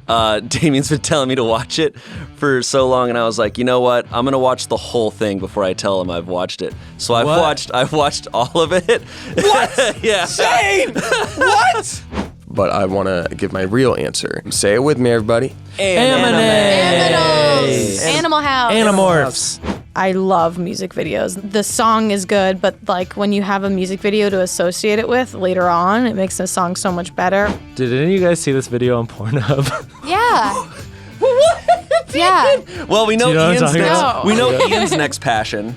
Damien's been telling me to watch it for so long, and I was like, you know what? I'm gonna watch the whole thing before I tell him I've watched it. So I've watched all of it. What? Yeah. Shayne! What? But I want to give my real answer. Say it with me, everybody. Aminos. Animal House. Animorphs. I love music videos. The song is good, but like when you have a music video to associate it with later on, it makes the song so much better. Did any of you guys see this video on Pornhub? Yeah. What? Yeah. Well, we know, Do you know what I'm Ian's talking next. about? We know Ian's next passion.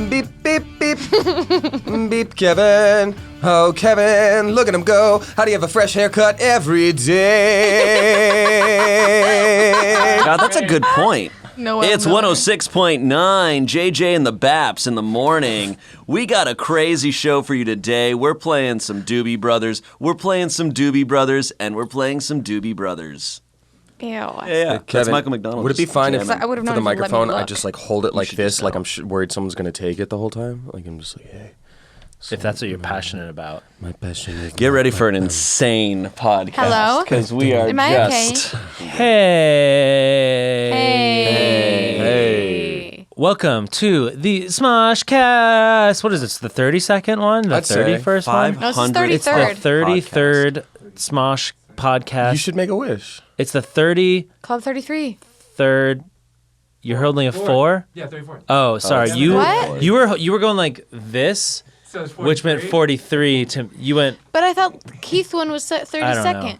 Beep, beep, beep. Beep, Kevin. Oh, Kevin, look at him go. How do you have a fresh haircut every day? God, that's a good point. No, It's 106.9, JJ and the Baps in the morning. We got a crazy show for you today. We're playing some Doobie Brothers. We're playing some Doobie Brothers, and we're playing some Doobie Brothers. Ew. Yeah, that's Kevin, Michael McDonald. Would it be fine if, I would've known for the if you let me microphone, I look. just like hold it like should this, just like know. I'm worried someone's going to take it the whole time? Like I'm just like, hey. If that's what you're passionate about. My passion is... Get ready for an insane podcast. Hello? Because we are Am I just... Hey. Hey. Welcome to the SmoshCast. What is this? The 32nd one? The I'd say 31st one? No, this is 500th It's the 33rd Smosh podcast. You should make a wish. It's the 33rd. Club 33. You're holding a 4? Yeah, 34. Oh, sorry. What? You were going like this, So it's which meant 43 to you went. But I thought Keith one was 32nd.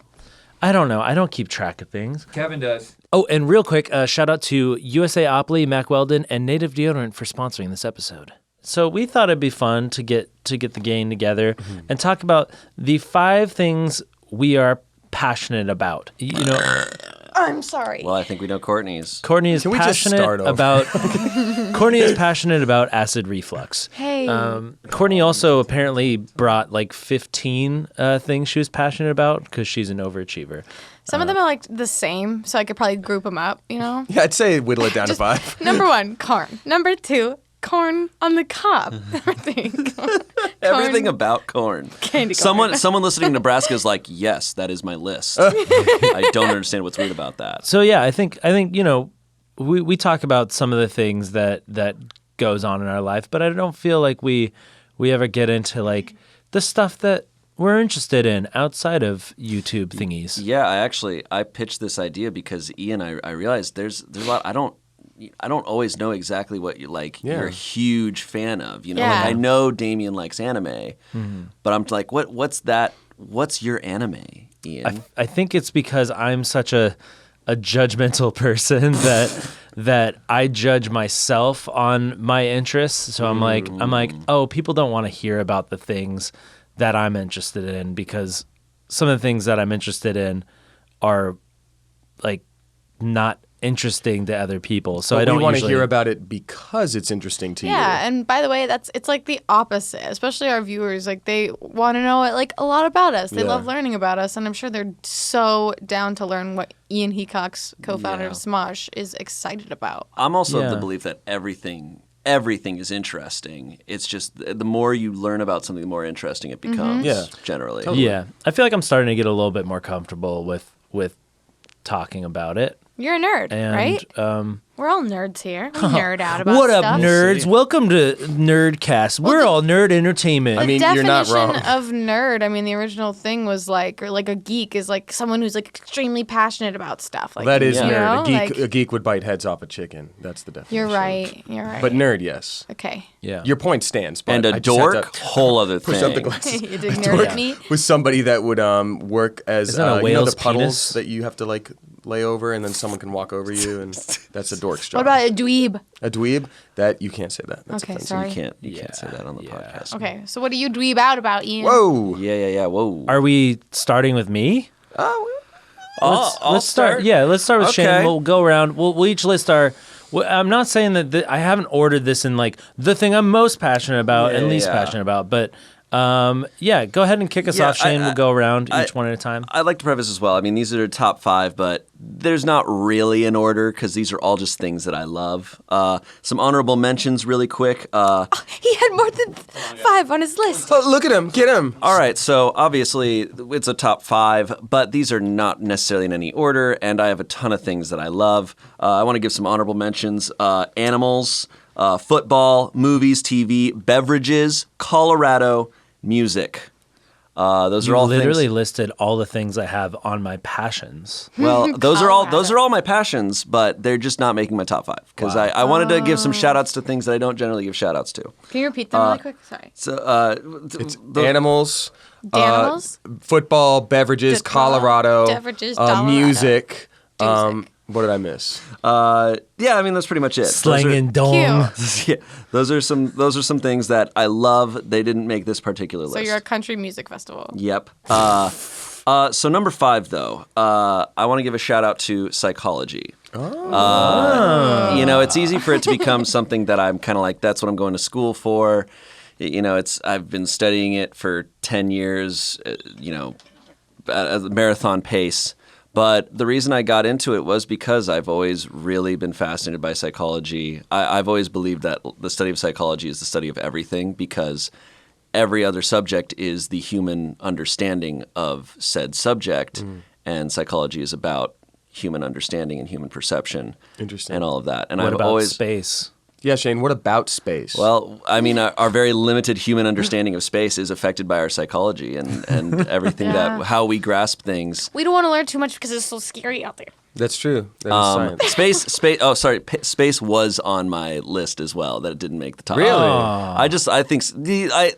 I don't know. I don't keep track of things. Kevin does. Oh, and real quick, shout out to USA Opley, Mac Weldon, and Native Deodorant for sponsoring this episode. So we thought it'd be fun to get the gang together and talk about the 5 things we are passionate about. You know, I'm sorry. Well, I think we know Courtney's. Courtney is Can we just passionate start over? about Courtney is passionate about acid reflux. Hey. Courtney also apparently brought like 15 things she was passionate about because she's an overachiever. Some of them are like the same, so I could probably group them up, you know? Yeah, I'd say whittle it down to 5. Number 1, corn. Number 2, corn on the cob. Number 3, Everything about corn. Candy corn. Someone listening in Nebraska is like, yes, that is my list. I don't understand what's weird about that. So yeah, I think you know, we talk about some of the things that goes on in our life, but I don't feel like we ever get into like the stuff that we're interested in outside of YouTube thingies. Yeah, I pitched this idea because Ian, I realized there's a lot I don't always know exactly what you're a huge fan of. You know, Yeah. like I know Damien likes anime, but I'm like, what's that? What's your anime, Ian? I think it's because I'm such a judgmental person that I judge myself on my interests. So I'm like, oh, people don't want to hear about the things that I'm interested in because some of the things that I'm interested in are like not interesting to other people. So I don't want to usually hear about it because it's interesting to you. Yeah, and by the way, it's like the opposite, especially our viewers. Like they want to know like a lot about us. They love learning about us, and I'm sure they're so down to learn what Ian Hecox, co-founder of Smosh, is excited about. I'm also of the Yeah. belief that everything is interesting. It's just the more you learn about something, the more interesting it becomes. Yeah. Generally. Yeah, I feel like I'm starting to get a little bit more comfortable with talking about it. You're a nerd, And right? We're all nerds here. We nerd out about what up, stuff. nerds? Welcome to Nerdcast. We're all nerd entertainment. I mean, the you're not definition wrong. of nerd, I mean, the original thing was like, or like a geek is like someone who's like extremely passionate about stuff. Like That is you nerd. know, A geek would bite heads off a chicken. That's the definition. You're right. You're right. But nerd, yes. Okay. yeah. Your point stands. But And I a just had dork, to whole other push up the thing. glasses. You did nerd at me. Was somebody that would work as Is that a you know whale's the puddles penis? that you have to like lay over and then someone can walk over you and that's a dork's job. What about a dweeb? a dweeb? That you can't say that. That's Okay, offensive. sorry. You can't say that on the podcast. Okay, so what do you dweeb out about, Ian? Whoa. Yeah. Whoa. Are we starting with me? I'll start. Yeah, let's start with Okay. Shayne. We'll go around. We'll each list our. I'm not saying that I haven't ordered this in like the thing I'm most passionate about Yeah, and least yeah. passionate about, but Yeah, go ahead and kick us off, Shayne. We'll go around each one at a time. I'd like to preface as well. I mean, these are top 5, but there's not really an order because these are all just things that I love. Some honorable mentions really quick. He had more than 5 on his list. Oh, look at him. Get him. All right, so obviously it's a top 5, but these are not necessarily in any order, and I have a ton of things that I love. I want to give some honorable mentions. Animals, football, movies, TV, beverages, Colorado, music. Those are all literally things. listed all the things I have on my passions. Well, those are all my passions, but they're just not making my top 5 because I wanted to give some shout outs to things that I don't generally give shout outs to. Can you repeat them really quick? Sorry. So It's animals, Animals? football, beverages, Colorado, Beverages, Colorado. music. What did I miss? Yeah, I mean that's pretty much it. Slanging dong. Cute. Yeah, those are some things that I love. They didn't make this particular list. So you're a country music festival. Yep. So number 5 though, I want to give a shout out to psychology. It's easy for it to become something that I'm kind of like, that's what I'm going to school for. I've been studying it for 10 years, at a marathon pace. But the reason I got into it was because I've always really been fascinated by psychology. I've always believed that the study of psychology is the study of everything because every other subject is the human understanding of said subject. And psychology is about human understanding and human perception. Interesting. And all of that. And What I've about always space? Yeah, Shayne, what about space? Well, I mean, our very limited human understanding of space is affected by our psychology and everything how we grasp things. We don't want to learn too much because it's so scary out there. That's true. That is science. Space. Oh, sorry. Space was on my list as well. That it didn't make the top. Really? I think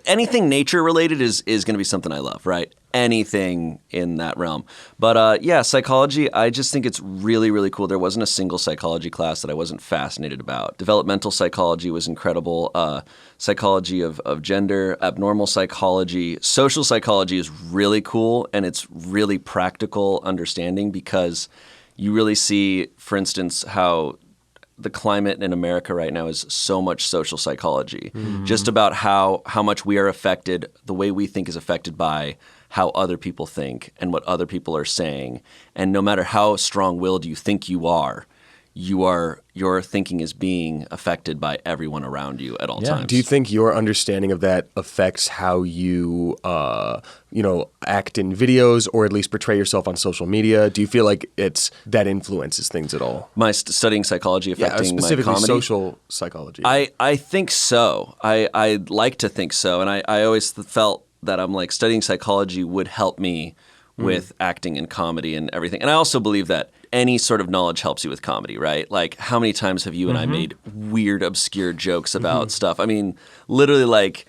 anything nature related is going to be something I love, right? Anything in that realm. But psychology, I just think it's really, really cool. There wasn't a single psychology class that I wasn't fascinated about. Developmental psychology was incredible. Psychology of gender, abnormal psychology, social psychology is really cool, and it's really practical understanding because you really see, for instance, how the climate in America right now is so much social psychology. Just about how much we are affected, the way we think is affected by how other people think and what other people are saying. And no matter how strong-willed you think you are, your thinking is being affected by everyone around you at all times. Do you think your understanding of that affects how you, act in videos or at least portray yourself on social media? Do you feel like that influences things at all? My studying psychology affecting specifically my comedy? Social psychology. I think so. I like to think so. And I always felt that I'm like studying psychology would help me with acting and comedy and everything. And I also believe that any sort of knowledge helps you with comedy, right? Like how many times have you and I made weird, obscure jokes about stuff? I mean, literally like,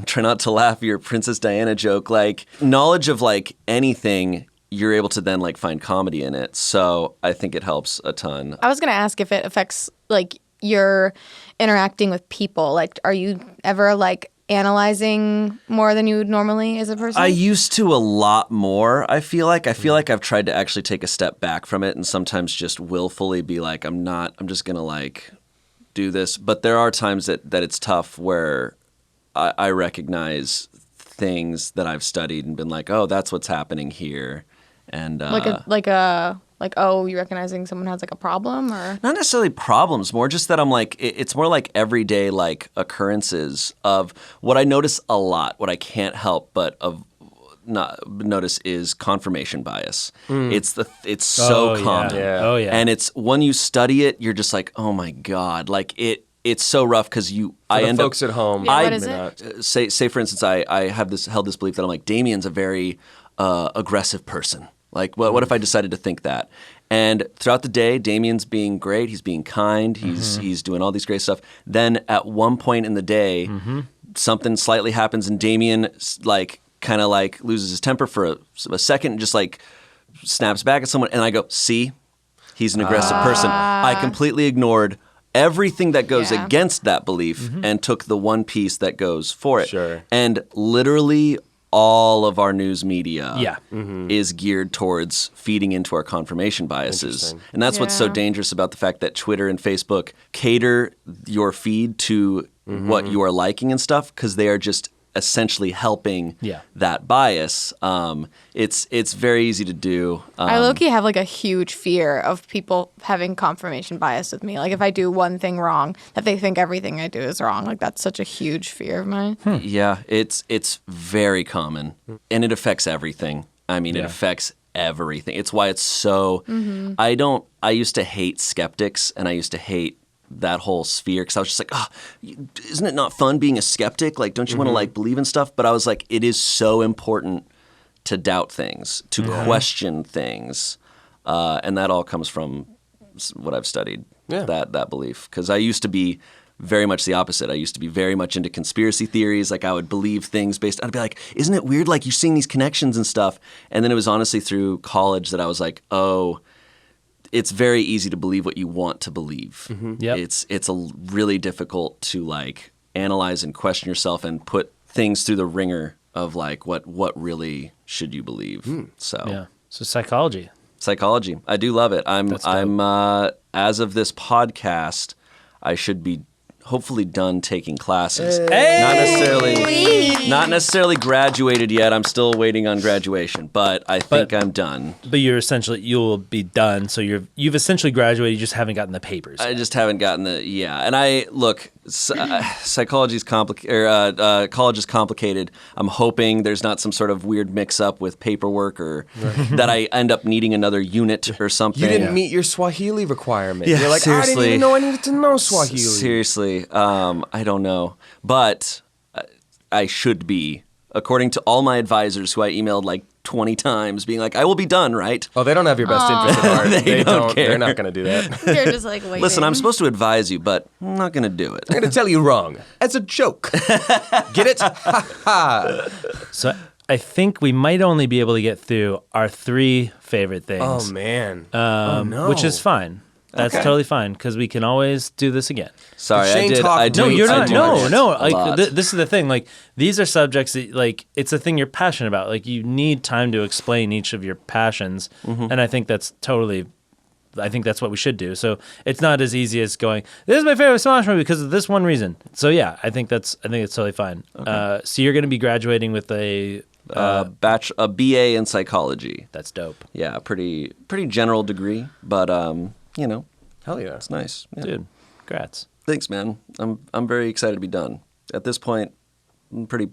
try not to laugh, your Princess Diana joke. Like knowledge of like anything, you're able to then like find comedy in it. So I think it helps a ton. I was going to ask if it affects like your interacting with people. Like, are you ever like analyzing more than you would normally as a person? I used to a lot more. I feel like I've tried to actually take a step back from it and sometimes just willfully be like, I'm just going to like do this. But there are times that it's tough where I recognize things that I've studied and been like, oh, that's what's happening here. And you're recognizing someone has like a problem, or not necessarily problems, more just that I'm like, it's more like everyday like occurrences of what I notice a lot, what I can't help but not notice is confirmation bias. It's so common. Yeah. Oh yeah. And it's when you study it, you're just like, oh my God, like it's so rough because folks at home. Yeah, what is it? Say for instance, I have held this belief that I'm like, Damien's a very aggressive person. Like, what if I decided to think that? And throughout the day, Damien's being great. He's being kind. He's doing all these great stuff. Then at one point in the day, something slightly happens, and Damien like kind of like loses his temper for a second, and just like snaps back at someone. And I go, see, he's an aggressive person. I completely ignored everything that goes against that belief and took the one piece that goes for it. Sure. And literally all of our news media is geared towards feeding into our confirmation biases. And that's what's so dangerous about the fact that Twitter and Facebook cater your feed to what you are liking and stuff, because they are just essentially helping Yeah. that bias. It's very easy to do. I low-key have like a huge fear of people having confirmation bias with me. Like if I do one thing wrong, that they think everything I do is wrong. Like that's such a huge fear of mine. Yeah, it's very common, and it affects everything. I mean, it affects everything. It's why it's so. I used to hate skeptics, and I used to hate that whole sphere because I was just like, isn't it not fun being a skeptic? Like, don't you want to like believe in stuff? But I was like, it is so important to doubt things, to question things, and that all comes from what I've studied. That belief, because I used to be very much the opposite. I used to be very much into conspiracy theories. Like I would believe things I'd be like, isn't it weird? Like you're seeing these connections and stuff. And then it was honestly through college that I was like, oh, it's very easy to believe what you want to believe. Yep. It's really difficult to like analyze and question yourself and put things through the ringer of like what really should you believe. So psychology. I do love it. I'm as of this podcast, I should be hopefully done taking classes. Not necessarily graduated yet. I'm still waiting on graduation, but I think I'm done. But you'll be done. So you've essentially graduated. You just haven't gotten the papers. I just haven't gotten And I look, psychology is complicated. College is complicated. I'm hoping there's not some sort of weird mix-up with paperwork or that I end up needing another unit or something. You didn't meet your Swahili requirement. Yeah, You're like, seriously. I didn't even know I needed to know Swahili. Seriously, I don't know, but I should be, according to all my advisors who I emailed like 20 times, being like, I will be done, right? Oh, they don't have your best interest at heart. They don't care. They're not going to do that. You're just like waiting. Listen, I'm supposed to advise you, but I'm not going to do it. I'm going to tell you wrong. As a joke. Get it? Ha ha. So I think we might only be able to get through our 3 favorite things. Oh, man. No. Which is fine. That's totally fine because we can always do this again. Sorry, Shayne I talked- do. No, you're I not. do No, it no. a lot. Like this is the thing. Like these are subjects that like it's a thing you're passionate about. Like you need time to explain each of your passions, and I think that's totally. I think that's what we should do. So it's not as easy as going, this is my favorite Smosh movie because of this one reason. So yeah, I think it's totally fine. Okay. So you're going to be graduating with a BA in psychology. That's dope. Yeah, pretty general degree, but you know, Hell yeah. it's nice. Yeah. Dude, congrats. Thanks, man. I'm very excited to be done. At this point, I'm pretty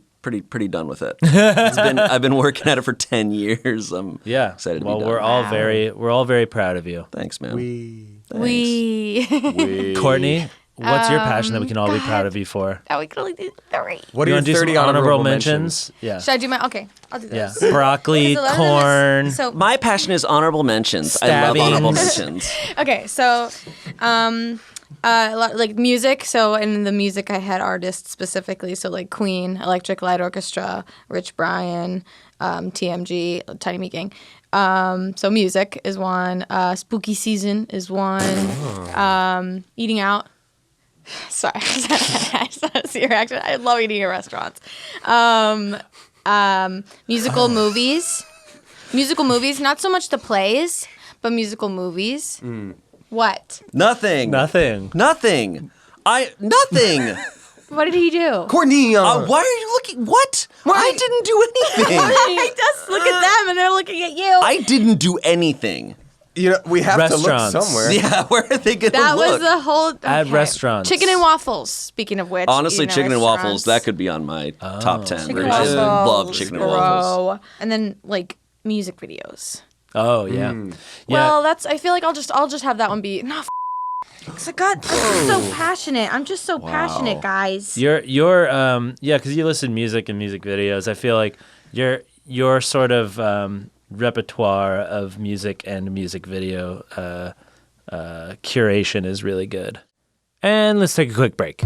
done with it. I've been working at it for 10 years. I'm excited to be done. Well, we're all very proud of you. Thanks, man. We. Courtney, what's your passion that we can all be proud of you for? That we could only do 3. What You are want your to do 30 some honorable mentions? Yeah. Should I do my? Okay, I'll do Yeah. this. Broccoli, Okay, so other than corn. this- so My passion is honorable mentions. I love Stabbings. honorable mentions. okay, so like music. So in the music, I had artists specifically. So like Queen, Electric Light Orchestra, Rich Brian, TMG, Tiny Meat Gang. So music is one. Spooky Season is one. Eating out. Sorry, I see your reaction. I love eating at restaurants. Musical movies. Musical movies, not so much the plays, but musical movies. What? Nothing. Nothing. Nothing. What did he do? Courtney. Why are you looking? What? I didn't do anything. I just look at them and they're looking at you. I didn't do anything. You know, we have to look Restaurants. somewhere. Yeah, where are they going to That look? was the whole At restaurants. Chicken and waffles. Speaking of which, Honestly, eating at chicken and waffles, restaurants. that could be on my top 10. Chicken I and waffles, love chicken and waffles. bro. And then like music videos. Oh yeah. Yeah. Well, that's. I feel like I'll just have that one be no. Cause I got. I'm just so passionate. I'm just so passionate, guys. You're because you listen to music and music videos. I feel like your sort of repertoire of music and music video curation is really good. And let's take a quick break.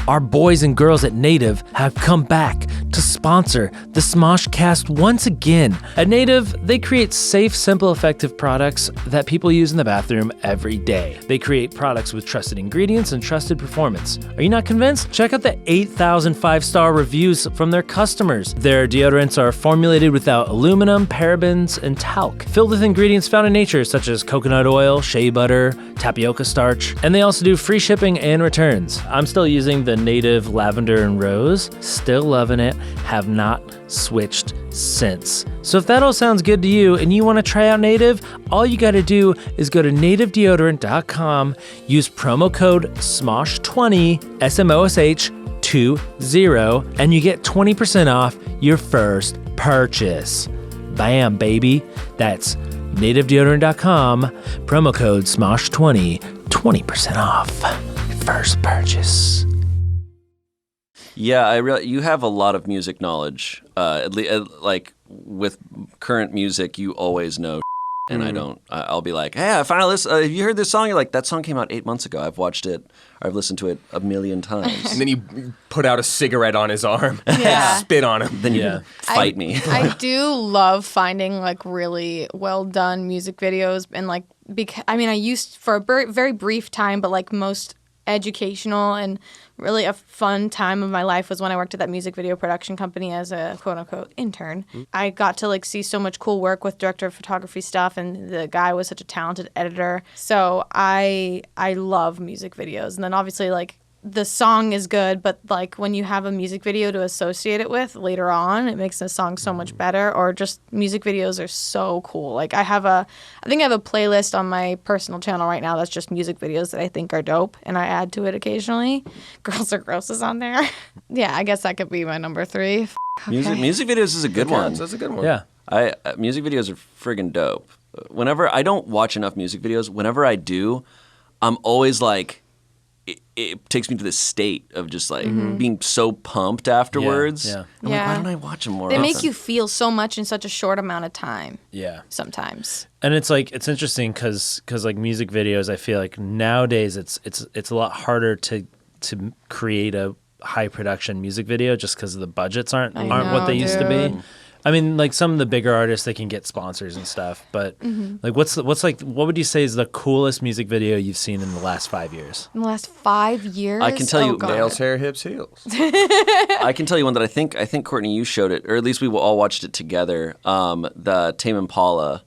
Our boys and girls at Native have come back to sponsor the SmoshCast once again. At Native, they create safe, simple, effective products that people use in the bathroom every day. They create products with trusted ingredients and trusted performance. Are you not convinced? Check out the 8,000 5-star reviews from their customers. Their deodorants are formulated without aluminum, parabens, and talc, filled with ingredients found in nature such as coconut oil, shea butter, tapioca starch, and they also do free shipping and returns. I'm still using the the native lavender and rose. Still loving it. Have not switched since. So if that all sounds good to you and you want to try out Native, all you got to do is go to nativedeodorant.com, use promo code SMOSH20, SMOSH20, and you get 20% off your first purchase. Bam, baby. That's nativedeodorant.com, promo code SMOSH20, 20% off your first purchase. Yeah, you have a lot of music knowledge. Like with current music, you always know. And I don't. I'll be like, hey, I finally listened. Have you heard this song? You're like, that song came out 8 months ago. I've watched it. I've listened to it a million times. And then you put out a cigarette on his arm. Yeah. Spit on him. Then you fight me. I do love finding like really well done music videos and like I used for a very brief time, but like most educational and really a fun time of my life was when I worked at that music video production company as a quote unquote intern. I got to like see so much cool work with director of photography stuff, and the guy was such a talented editor. So I love music videos. And then obviously like the song is good, but like when you have a music video to associate it with later on, it makes the song so much better. Or just music videos are so cool. Like I think I have a playlist on my personal channel right now that's just music videos that I think are dope, and I add to it occasionally. Girls Are Gross is on there. Yeah, I guess that could be my number 3. Music videos is a good one. That's a good one. Yeah. Music videos are friggin' dope. Whenever I don't watch enough music videos, whenever I do, I'm always like, it takes me to this state of just like being so pumped afterwards. Yeah. I'm like, why don't I watch them more They often? make you feel so much in such a short amount of time. Yeah. Sometimes. And it's like it's interesting because like music videos, I feel like nowadays it's a lot harder to create a high production music video just because the budgets aren't what they used to be. I mean, like some of the bigger artists, they can get sponsors and stuff. But like, what would you say is the coolest music video you've seen in the last 5 years? In the last 5 years? I can tell you God. Nails, hair, hips, heels. I can tell you one that I think Courtney, you showed it, or at least we all watched it together. The Tame Impala.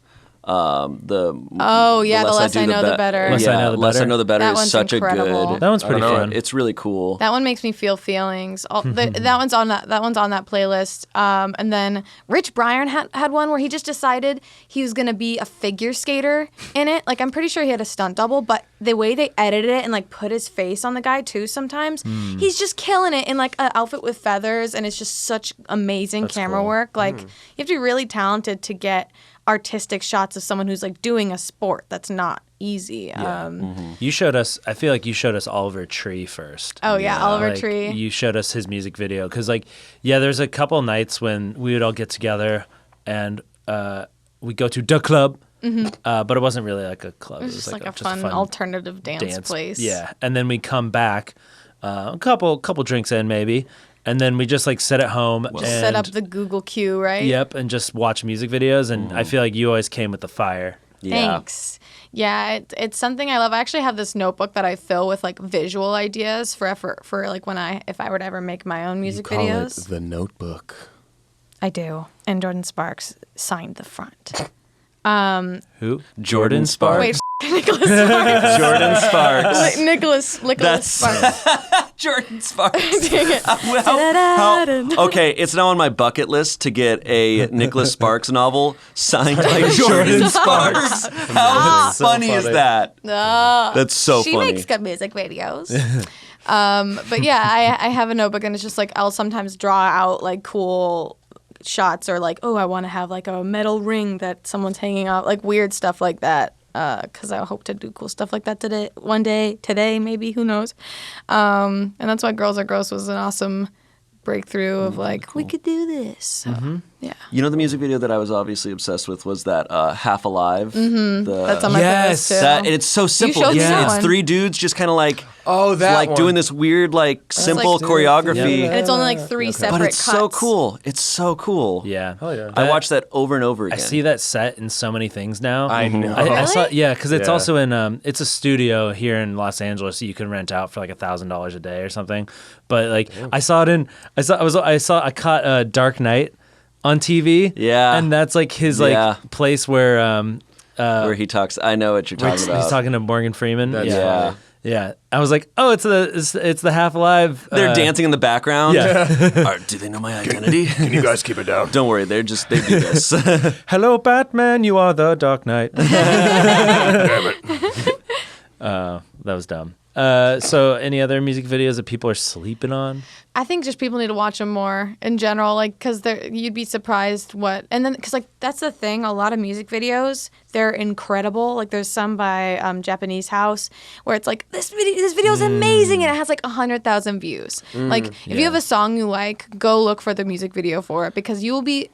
The less I know, the better. Less I Know, the Less I Better. Know, the Better That is one's such incredible. a good. That one's pretty fun. It's really cool. That one makes me feel feelings. That one's on that playlist. And then Rich Brian had one where he just decided he was gonna be a figure skater in it. Like I'm pretty sure he had a stunt double, but the way they edited it and like put his face on the guy too, sometimes he's just killing it in like an outfit with feathers, and it's just such amazing camera work. Like you have to be really talented to get artistic shots of someone who's like doing a sport that's not easy. You showed us. I feel like you showed us Oliver Tree first. Oh yeah, Oliver Like, Tree. You showed us his music video because, like, there's a couple nights when we would all get together and we go to the club, but it wasn't really like a club. It was just like a just fun alternative dance place. Yeah, and then we come back, a couple drinks in maybe, and then we just like sit at home and Set up the Google queue, right? Yep, and just watch music videos. And I feel like you always came with the fire. Thanks. Yeah, it's something I love. I actually have this notebook that I fill with like visual ideas for like if I were to ever make my own music You call videos. it the Notebook. I do. And Jordan Sparks signed the front. Who? Jordan Sparks. Wait, Nicholas Sparks. Jordan Sparks. Nicholas Sparks. Jordan Sparks. Dang it. Okay, it's now on my bucket list to get a Nicholas Sparks novel signed by Jordan Sparks. How funny is that? That's so She funny. makes good music videos. But yeah, I have a notebook, and it's just like I'll sometimes draw out like cool shots, or like, oh, I want to have like a metal ring that someone's hanging out, like weird stuff like that. Because I hope to do cool stuff like that today, maybe, who knows. And that's why Girls Are Gross was an awesome breakthrough of like, we could do this. So, yeah. You know, the music video that I was obviously obsessed with was that Half Alive. That's on my Yes. playlist too. And it's so simple. showed me that It's one. 3 dudes just kind of like that one. doing this weird like simple like- choreography. And it's only like 3 separate But it's cuts. so cool. It's so cool. Yeah. Oh, yeah. I watched that over and over I again. see that set in so many things now. I know. I saw, Really? because it's Yeah. also in it's a studio here in Los Angeles that you can rent out for like $1,000 a day or something. But like I caught Dark Knight on TV. Yeah. and that's like his Yeah. like place where where he talks. I know what you're talking about. he's talking to Morgan Freeman. That's yeah. yeah. Yeah, I was like, oh, it's the Half Alive. They're dancing in the background. Yeah. Do they know my identity? Can you guys keep it down? Don't worry, they do this. Hello, Batman. You are the Dark Knight. Damn it. That was dumb. So any other music videos that people are sleeping on? I think just people need to watch them more in general, like, because you'd be surprised what, and then, because, like, that's the thing, a lot of music videos, they're incredible. Like, there's some by Japanese House where it's like, this video is amazing, and it has, like, 100,000 views. Like, if you have a song you like, go look for the music video for it, because you'll be,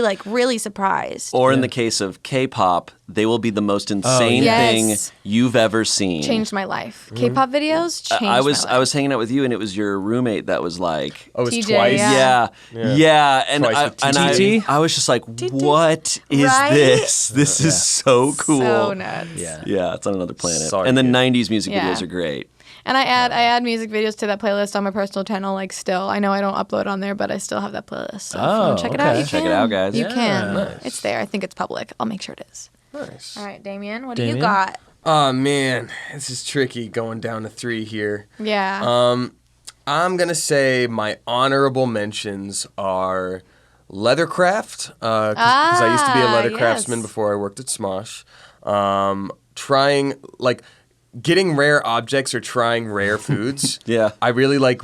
like, really surprised. Or in the case of K-pop, they will be the most insane thing you've ever seen. Changed my life. K-pop videos changed my life. I was hanging out with you, and it was your roommate that was like, Oh, it's TJ, twice? yeah. Yeah. And Twice with TT? I was just like, what is Right? this? This is so cool. So nuts. Yeah, it's on another planet. Sorry, and the dude. 90s music Yeah. videos are great. And I add music videos to that playlist on my personal channel, like, still. I know I don't upload on there, but I still have that playlist. So if you want to check it out, okay. you can. Check it out, guys. You Yeah. can. Nice. It's there. I think it's public. I'll make sure it is. Nice. All right, Damien, what do you Damien? got? Oh, man. This is tricky going down to 3 here. Yeah. I'm going to say my honorable mentions are leathercraft, because I used to be a leather yes. craftsman before I worked at Smosh. Trying, like, getting rare objects or trying rare foods. Yeah. I really like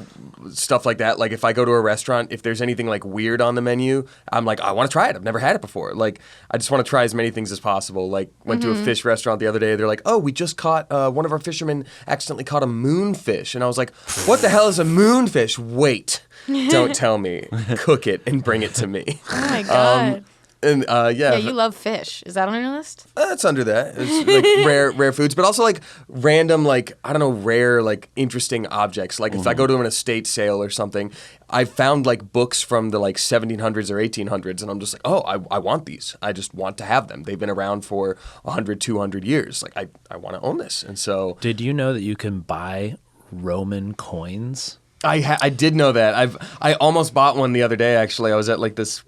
stuff like that. Like, if I go to a restaurant, if there's anything, like, weird on the menu, I'm like, I want to try it. I've never had it before. Like, I just want to try as many things as possible. Like, went to a fish restaurant the other day. They're like, oh, we just caught, one of our fishermen accidentally caught a moonfish. And I was like, what the hell is a moonfish? Wait. Don't tell me. Cook it and bring it to me. Oh my God. And yeah, you love fish. Is that on your list? it's under that. It's like rare foods, but also like random, like, I don't know, rare, like, interesting objects. Like, if I go to an estate sale or something, I found like books from the like 1700s or 1800s, and I'm just like, oh, I want these. I just want to have them. They've been around for 100, 200 years. Like, I want to own this. And so Did you know that you can buy Roman coins? I did know that. I almost bought one the other day, actually. I was at like this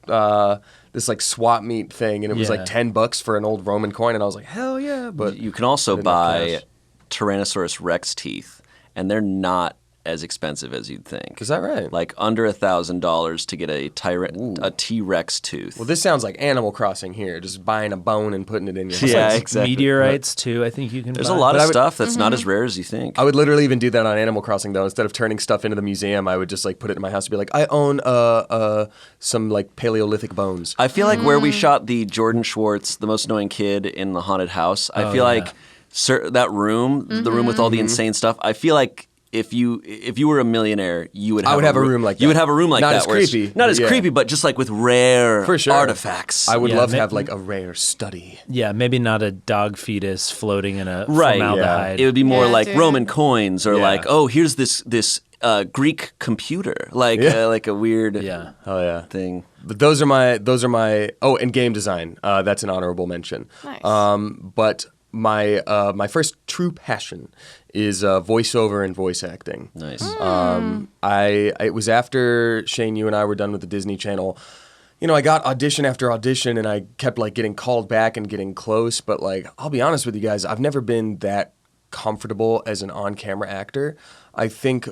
like swap meet thing, and it was Yeah. like $10 for an old Roman coin, and I was like, hell yeah. But You can also I didn't have buy cash. Tyrannosaurus Rex teeth, and they're not as expensive as you'd think. Is that right? Like under $1,000 to get a T-Rex tooth. Well, this sounds like Animal Crossing here, just buying a bone and putting it in your house. Yeah, exactly. Meteorites too. I think you can. There's buy. a lot But of I would- stuff that's not as rare as you think. I would literally even do that on Animal Crossing, though. Instead of turning stuff into the museum, I would just like put it in my house and be like, I own some like Paleolithic bones. I feel like where we shot the Jordan Schwartz, the most annoying kid in the haunted house, I feel like that room, the room with all the insane stuff, I feel like if you were a millionaire, you would have I would have a room like that. You would have a room like Not that. as where it's creepy, Not as yeah. creepy, but just like with rare For sure. artifacts. I would Yeah, love to ma- have like a rare study. Yeah, maybe not a dog fetus floating in a Right, formaldehyde. It would be more Yeah, like dude. Roman coins or Yeah. like, oh, here's this Greek computer, like a weird Yeah. Oh yeah. thing. But those are my. Oh, and game design. That's an honorable mention. Nice. But my first true passion is voiceover and voice acting. Nice. It was after Shayne, you and I were done with the Disney Channel. You know, I got audition after audition, and I kept like getting called back and getting close. But like, I'll be honest with you guys, I've never been that comfortable as an on-camera actor. I think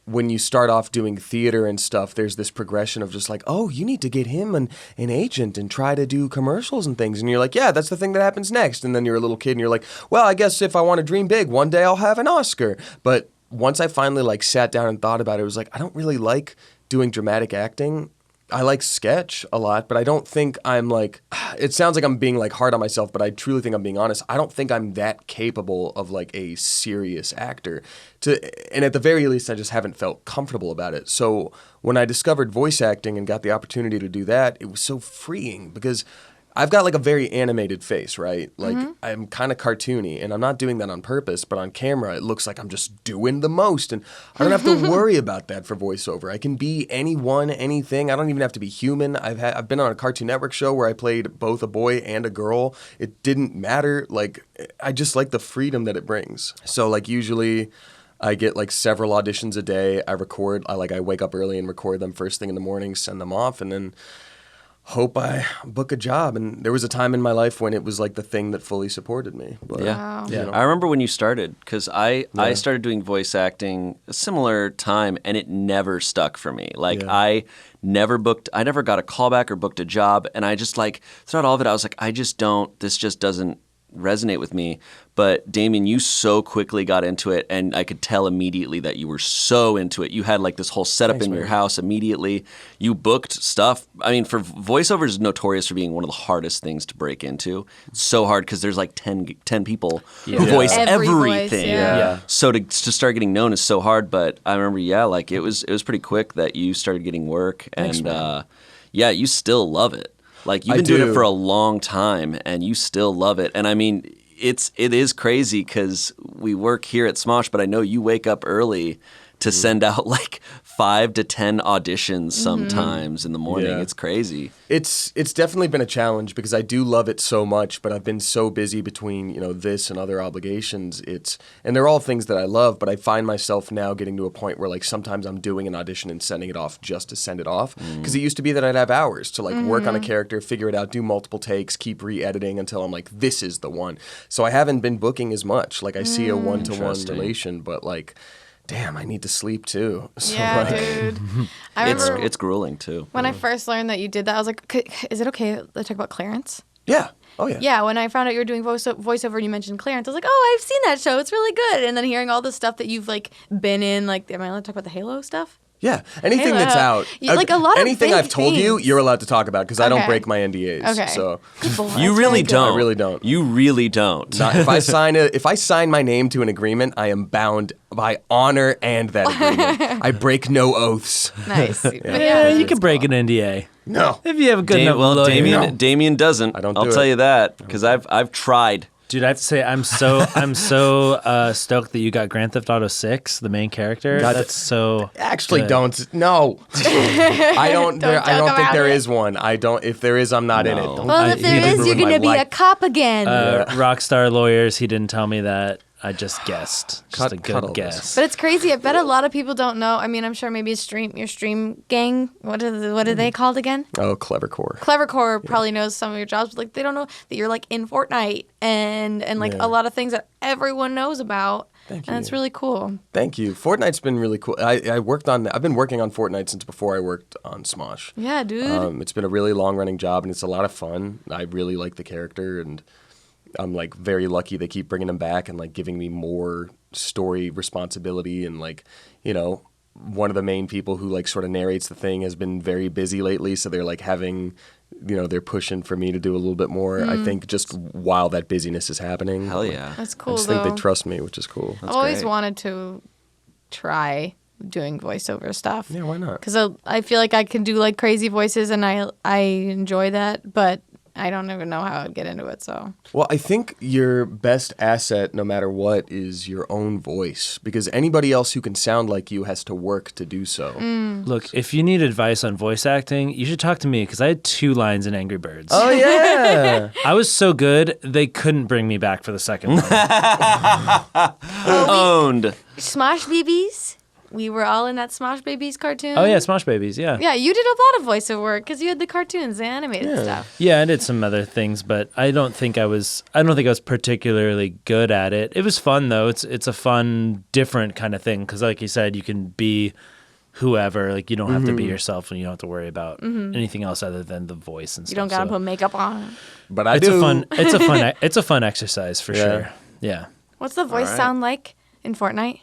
when you start off doing theater and stuff, there's this progression of just like, oh, you need to get him an agent and try to do commercials and things. And you're like, yeah, that's the thing that happens next. And then you're a little kid and you're like, well, I guess if I want to dream big, one day I'll have an Oscar. But once I finally like sat down and thought about it, it was like, I don't really like doing dramatic acting. I like sketch a lot, but I don't think I'm like, it sounds like I'm being like hard on myself, but I truly think I'm being honest. I don't think I'm that capable of like a serious actor. And at the very least, I just haven't felt comfortable about it. So when I discovered voice acting and got the opportunity to do that, it was so freeing because I've got like a very animated face, right? Like I'm kind of cartoony, and I'm not doing that on purpose, but on camera it looks like I'm just doing the most, and I don't have to worry about that for voiceover. I can be anyone, anything. I don't even have to be human. I've been on a Cartoon Network show where I played both a boy and a girl. It didn't matter. Like I just like the freedom that it brings. So like usually I get like several auditions a day. I wake up early and record them first thing in the morning, send them off, and then hope I book a job. And there was a time in my life when it was like the thing that fully supported me. But, Yeah. Wow. you know. I remember when you started, because I started doing voice acting a similar time, and it never stuck for me. Like, Yeah. I never got a callback or booked a job, and I just like, throughout all of it, I was like, this just doesn't resonate with me. But Damien, you so quickly got into it, and I could tell immediately that you were so into it. You had like this whole setup in your house immediately. You booked stuff. I mean, for voiceover is notorious for being one of the hardest things to break into. It's so hard because there's like 10 people who voice Every voice, everything. yeah. So to start getting known is so hard. But I remember, like it was pretty quick that you started getting work, Thanks, and man. you still love it. Like, you've been doing it for a long time, and you still love it. And I mean, it is crazy because we work here at Smosh, but I know you wake up early to send out like 5 to 10 auditions sometimes in the morning. Yeah. It's crazy. It's definitely been a challenge because I do love it so much, but I've been so busy between, this and other obligations. And they're all things that I love, but I find myself now getting to a point where like sometimes I'm doing an audition and sending it off just to send it off. Because it used to be that I'd have hours to like work on a character, figure it out, do multiple takes, keep re-editing until I'm like, this is the one. So I haven't been booking as much. Like I see a one-to-one Interesting. relation, but like, damn, I need to sleep too. So Yeah, like, dude. I remember It's grueling too. when I first learned that you did that, I was like, is it okay to talk about Clarence? yeah. Oh yeah. Yeah, when I found out you were doing voiceover and you mentioned Clarence, I was like, oh, I've seen that show. It's really good. And then hearing all the stuff that you've like been in, like, am I allowed to talk about the Halo stuff? Yeah, anything Halo. that's out. Like, a lot of anything big I've told you, things. you're allowed to talk about because I don't Okay. break my NDAs. Okay. So Good boy. You That's really good. don't. I really don't. You really don't. not, if I sign my name to an agreement, I am bound by honor and that agreement. I break no oaths. Nice. But Yeah, you can break an NDA No. if you have a good enough lawyer. Damien doesn't. I don't I'll do tell it. you that because I've tried. Dude, I have to say, I'm so stoked that you got Grand Theft Auto 6, the main character. God, That's so. Actually, good. don't. No. I don't. Don't I don't joke think about there it. is one. I don't. If there is, I'm not in it. No. Don't, Well, I- if there he didn't is, you're ruin going to my be a life. cop again. Rockstar Lawyers, he didn't tell me that. I just guessed. Just a cut all good this. guess. But it's crazy. I bet a lot of people don't know. I mean, I'm sure maybe your stream gang. What are they called again? Oh, clever core. Clevercore probably knows some of your jobs, but like they don't know that you're like in Fortnite and like Yeah. a lot of things that everyone knows about. Thank And you. it's really cool. Thank you. Fortnite's been really cool. I've been working on Fortnite since before I worked on Smosh. Yeah, dude. It's been a really long running job and it's a lot of fun. I really like the character and I'm like very lucky they keep bringing him back and like giving me more story responsibility and like, one of the main people who like sort of narrates the thing has been very busy lately, so they're like having, they're pushing for me to do a little bit more. I think just while that busyness is happening. Hell yeah. That's I cool just though. think they trust me, which is cool. I've always great. wanted to try doing voiceover stuff. Yeah, why not? Because I feel like I can do like crazy voices and I enjoy that, but I don't even know how I'd get into it. So Well, I think your best asset, no matter what, is your own voice. Because anybody else who can sound like you has to work to do so. Look, if you need advice on voice acting, you should talk to me because I had 2 lines in Angry Birds. Oh, yeah. I was so good, they couldn't bring me back for the second one. Owned. Smosh BBs. We were all in that Smosh Babies cartoon. Oh, yeah, Smosh Babies, yeah. Yeah, you did a lot of voiceover work because you had the cartoons, the animated stuff. Yeah, I did some other things, but I don't think I was particularly good at it. It was fun though. It's a fun, different kind of thing because, like you said, you can be whoever. Like you don't have to be yourself, and you don't have to worry about anything else other than the voice and stuff. You don't gotta So put makeup on. But I it's do. it's a fun exercise for sure. Yeah. What's the voice sound like in Fortnite?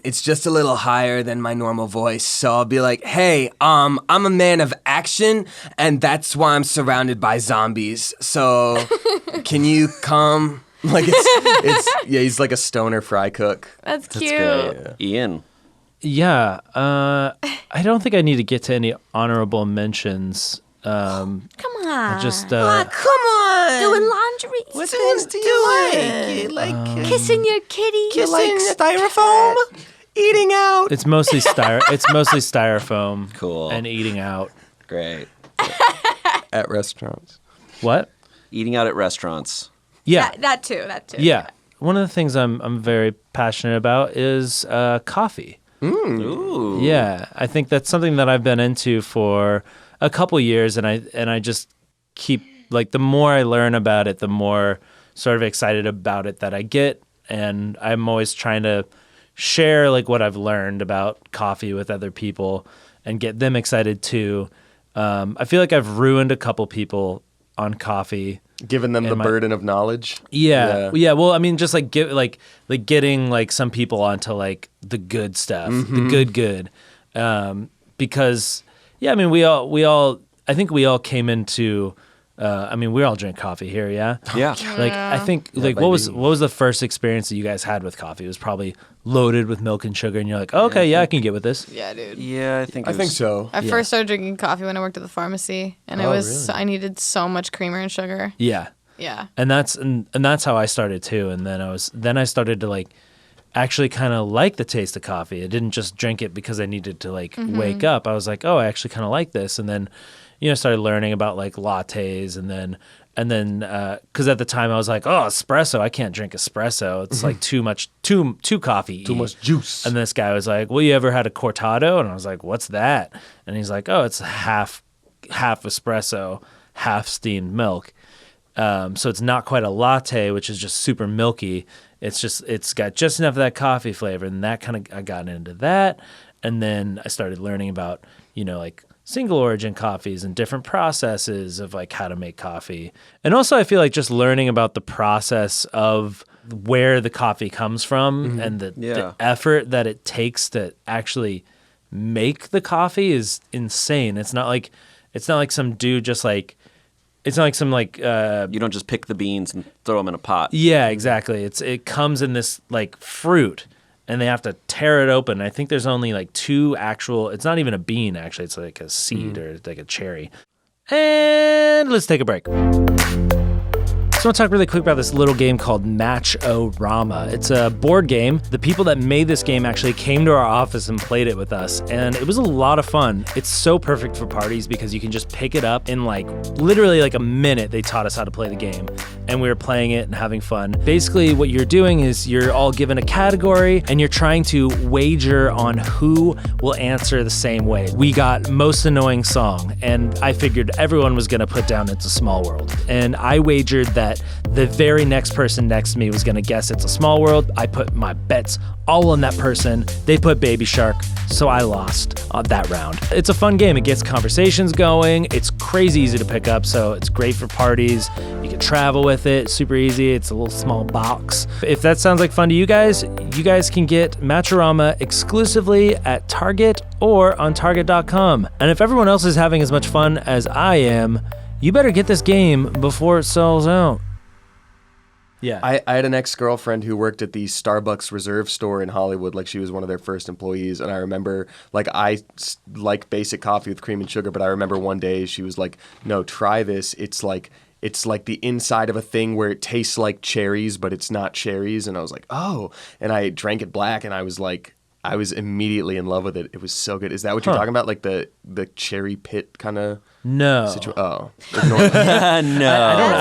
It's just a little higher than my normal voice, so I'll be like, "Hey, I'm a man of action, and that's why I'm surrounded by zombies. So, can you come?" Like he's like a stoner fry cook. That's cute. Good. Ian. Yeah. I don't think I need to get to any honorable mentions. Come on. Just Come on, doing laundry. What things do you like? Kissing your kitty. Kissing styrofoam, eating out. it's mostly styrofoam. Cool. And eating out. Great. At restaurants. What? Eating out at restaurants. Yeah. That too. Yeah. One of the things I'm very passionate about is coffee. Ooh. Yeah, I think that's something that I've been into for a couple years, and I just keep like the more I learn about it, the more sort of excited about it that I get, and I'm always trying to share like what I've learned about coffee with other people and get them excited too. I feel like I've ruined a couple people on coffee. Given them the burden of knowledge. Yeah. Well, I mean, just like getting like some people onto like the good stuff, the good, because I mean, we all I think we all came into. I mean, we all drink coffee here, yeah. Yeah. Like I think like what was the first experience that you guys had with coffee? It was probably loaded with milk and sugar, and you're like, oh, okay, I can get with this. Yeah, dude. Yeah, I think so. I first started drinking coffee when I worked at the pharmacy, and I needed so much creamer and sugar. Yeah. Yeah. And that's how I started too. And then I started to like actually kind of like the taste of coffee. I didn't just drink it because I needed to like wake up. I was like, oh, I actually kind of like this. And then, started learning about like lattes and then because at the time I was like, oh, espresso, I can't drink espresso. It's like too coffee. Too much juice. And this guy was like, well, you ever had a cortado? And I was like, what's that? And he's like, oh, it's half espresso, half steamed milk. So it's not quite a latte, which is just super milky. It's got just enough of that coffee flavor, and that kind of I got into that, and then I started learning about like single origin coffees and different processes of like how to make coffee, and also I feel like just learning about the process of where the coffee comes from and the effort that it takes to actually make the coffee is insane. It's not like some dude just like. It's not like some like you don't just pick the beans and throw them in a pot. Yeah, exactly. It comes in this like fruit, and they have to tear it open. I think there's only like two actual. It's not even a bean actually. It's like a seed or like a cherry. And let's take a break. So I want to talk really quick about this little game called Match-O-Rama. It's a board game. The people that made this game actually came to our office and played it with us, and it was a lot of fun. It's so perfect for parties because you can just pick it up in like literally like a minute. They taught us how to play the game, and we were playing it and having fun. Basically, what you're doing is you're all given a category, and you're trying to wager on who will answer the same way. We got most annoying song, and I figured everyone was going to put down It's a Small World, and I wagered that the very next person next to me was going to guess It's a Small World. I put my bets all on that person. They put Baby Shark, so I lost that round. It's a fun game. It gets conversations going. It's crazy easy to pick up, so it's great for parties. You can travel with it. Super easy. It's a little small box. If that sounds like fun to you guys can get Match-O-Rama exclusively at Target or on Target.com. And if everyone else is having as much fun as I am, you better get this game before it sells out. Yeah. I had an ex-girlfriend who worked at the Starbucks Reserve store in Hollywood. Like, she was one of their first employees. And I remember, like, I like basic coffee with cream and sugar, but I remember one day she was like, no, try this. It's like the inside of a thing where it tastes like cherries, but it's not cherries. And I was like, oh. And I drank it black, and I was immediately in love with it. It was so good. Is that what you're talking about? Like the cherry pit kind of? No. No. I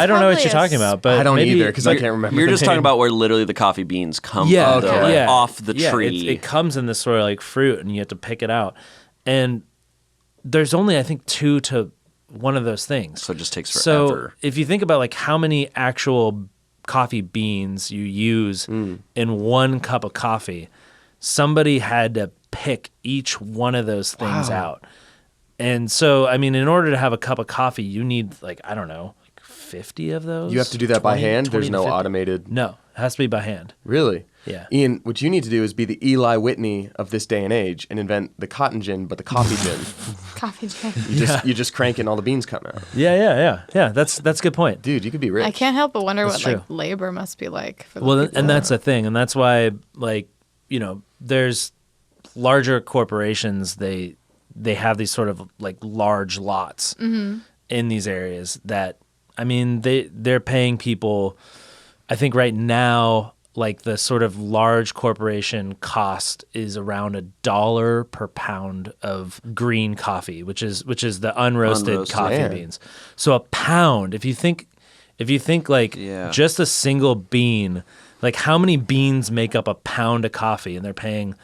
don't know what you're talking about, but I don't either because I can't remember. You're just talking about where literally the coffee beans come from, off the tree. It comes in this sort of like fruit, and you have to pick it out. And there's only, I think, 2 to 1 of those things. So it just takes So forever. if you think about like how many actual coffee beans you use in 1 cup of coffee, somebody had to pick each one of those things out. And so, I mean, in order to have a cup of coffee, you need like, I don't know, 50 of those. You have to do that by hand? There's no 50. automated? No, it has to be by hand. Really? Yeah. Ian, what you need to do is be the Eli Whitney of this day and age and invent the cotton gin, but the coffee gin. Coffee gin. You just crank it and all the beans come out. Yeah. That's a good point. Dude, you could be rich. I can't help but wonder That's what true. like labor must be like for the people. And that's the thing. And that's why, like, there's larger corporations, they have these sort of like large lots in these areas that, I mean, they're paying people, I think right now, like the sort of large corporation cost is around $1 per pound of green coffee, which is the unroasted coffee beans. So a pound, if you think like just a single bean, like how many beans make up a pound of coffee, and they're paying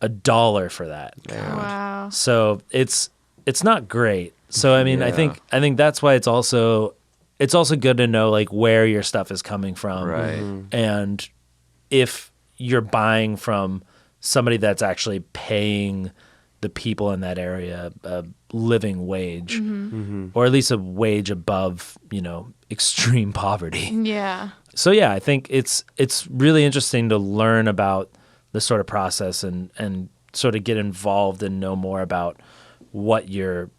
$1 for that. Wow. So it's not great. So I mean, I think that's why it's also good to know like where your stuff is coming from, Right. and if you're buying from somebody that's actually paying the people in that area a living wage, or at least a wage above, extreme poverty. Yeah. So yeah, I think it's really interesting to learn about the sort of process and sort of get involved and know more about what you're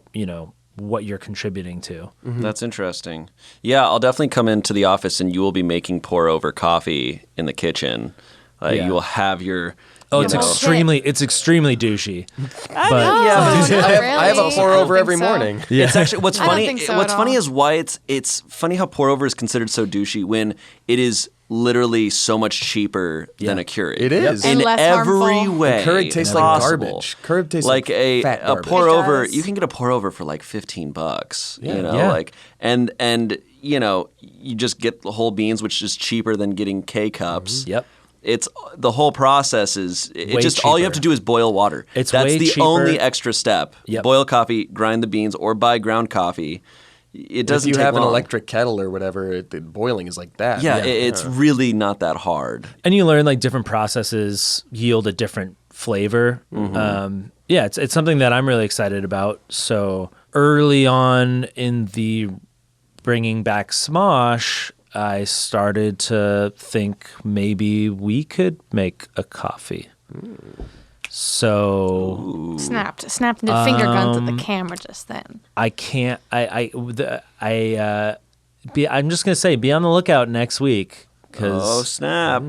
contributing to. That's interesting. Yeah, I'll definitely come into the office and you will be making pour over coffee in the kitchen. You will have your. Oh, it's extremely douchey. But I have a pour over every morning. Yeah. It's actually what's I don't funny. think so What's at funny all. is why it's funny how pour over is considered so douchey when it is literally so much cheaper than a Keurig. It is. And in less every harmful. way. Keurig tastes like possible. garbage. Keurig tastes like a fat a garbage. pour It over. does. You can get a pour over for like $15. Yeah. And you just get the whole beans, which is cheaper than getting K cups. Yep. It's the whole process is Way just all you have cheaper. to do is boil water. It's That's way the cheaper. only extra step. Yep. Boil coffee, grind the beans, or buy ground coffee. It doesn't If you take have long. an electric kettle or whatever, the boiling is like that. Yeah, it's really not that hard. And you learn like different processes yield a different flavor. It's something that I'm really excited about. So early on in the bringing back Smosh, I started to think maybe we could make a coffee. So Snapped the finger guns at the camera just then. I can't. I'm just gonna say, be on the lookout next week Oh because snap!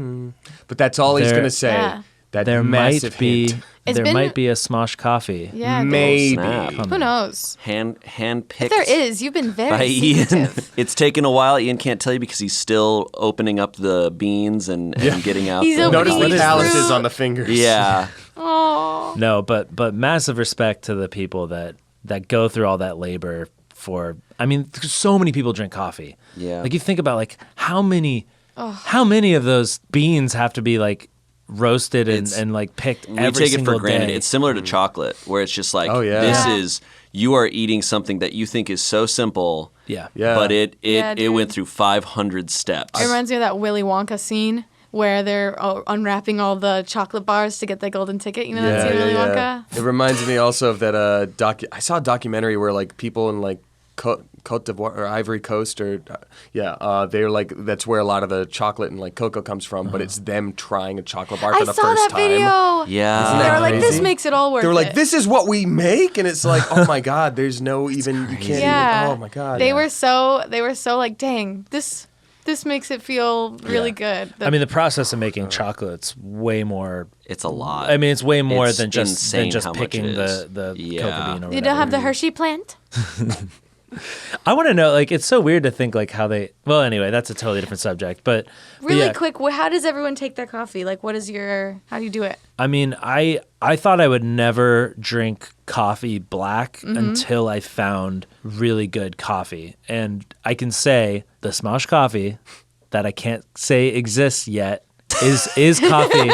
But that's all he's There- going to say. Yeah. That there massive might be hint. It's been- might be a Smosh coffee. Yeah. Maybe. Snap. Who knows? Hand If picked. there is, you've been by very Ian. secretive. It's taken a while. Ian can't tell you because he's still opening up the beans and getting out. He's the, opening Notice the these calluses fruit. on the fingers. Yeah. Oh. No, but massive respect to the people that go through all that labor for. I mean, so many people drink coffee. Yeah. Like you think about like how many of those beans have to be like roasted and like picked We every take it single for granted. day. It's similar to chocolate, where it's just like, Oh, yeah. this Yeah. is, you are eating something that you think is so simple, Yeah. but it Yeah, dude. went through 500 steps. It reminds me of that Willy Wonka scene where they're unwrapping all the chocolate bars to get the golden ticket. You know that scene, Willy Wonka? It reminds me also of that I saw a documentary where like people in like Côte d'Ivoire or Ivory Coast or they're like that's where a lot of the chocolate and like cocoa comes from, but it's them trying a chocolate bar for I the saw first that time. video. Yeah. Isn't They that were like, this crazy? makes it all worth it. They were like, this is what we make, and it's like, oh my god, there's no even you can't. Yeah. Even, oh my god. They were so like, dang, this makes it feel really good. I mean, the process of making chocolate's way more. It's a lot. I mean, it's way more It's than just insane how much picking it is. the Yeah. cocoa bean or you whatever. don't have the Hershey plant? I want to know, like, it's so weird to think like how they. Well, anyway, that's a totally different subject. But Really yeah, quick, how does everyone take their coffee? Like, how do you do it? I mean, I thought I would never drink coffee black until I found really good coffee, and I can say the Smosh coffee that I can't say exists yet is coffee.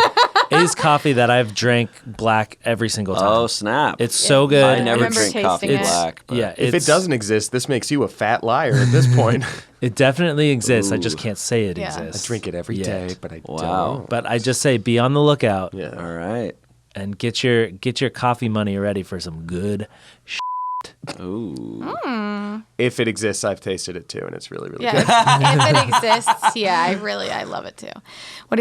Is coffee that I've drank black every single time. Oh, snap. It's so good. I never remember drink coffee tasting it. black. But Yeah, If it doesn't exist, this makes you a fat liar at this point. It definitely exists. I just Ooh. can't say it Yeah. exists. I drink it every day, yet. but I Wow. don't. But I just say be on the lookout Yeah. All right. and get your coffee money ready for some good. Ooh. If it exists, I've tasted it too, and it's really, really Yeah, good. if it exists, yeah, I love it too.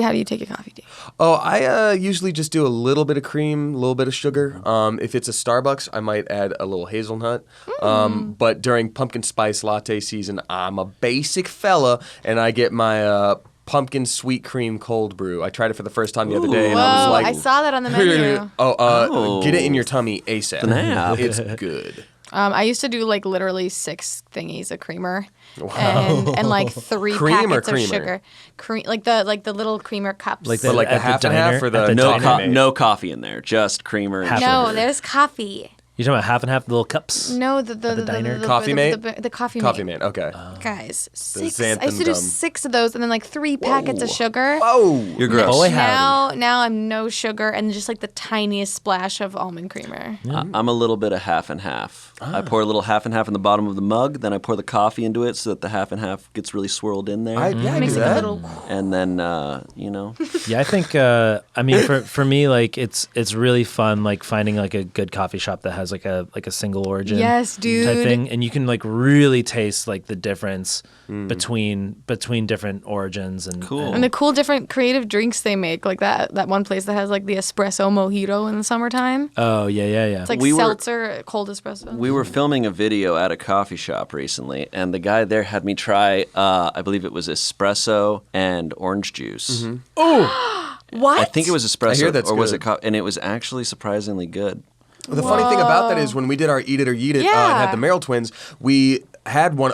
How do you take your coffee, Dave? Oh, I usually just do a little bit of cream, a little bit of sugar. If it's a Starbucks, I might add a little hazelnut. But during pumpkin spice latte season, I'm a basic fella, and I get my pumpkin sweet cream cold brew. I tried it for the first time the other day, and I was Whoa, like, I saw that on the menu. get it in your tummy ASAP. Snap. It's good. I used to do like literally 6 thingies of creamer, and like 3 Cream or packets of creamer? sugar, like the little creamer cups. Like But like the at half and diner, half or at the the No, diner. no coffee in there, just creamer and Half sugar. no, there's coffee. You talking about half and half, the little cups? No, the diner? Coffee Mate? The Coffee Mate. Coffee Mate, okay. Guys, 6. xanthan I used to do gum. 6 of those and then like 3 packets of sugar. Oh, You're gross. Boy, howdy. Now I'm no sugar and just like the tiniest splash of almond creamer. I'm a little bit of half and half. I pour a little half and half in the bottom of the mug, then I pour the coffee into it so that the half and half gets really swirled in there. I do Makes like a that. little. And then, you know, Yeah, I think I mean for me like it's really fun like finding like a good coffee shop that has like a single origin Yes, dude. type thing, and you can like really taste like the difference between different origins and Cool. And the cool different creative drinks they make, like that one place that has like the espresso mojito in the summertime. Oh yeah. It's like We were- seltzer, cold espresso. we were filming a video at a coffee shop recently, and the guy there had me try, I believe it was espresso and orange juice. What? I think it was espresso, I hear that's or was good. it coffee? And it was actually surprisingly good. Well, the funny thing about that is when we did our Eat It or Yeet It and Yeah. had the Merrill twins, we had one,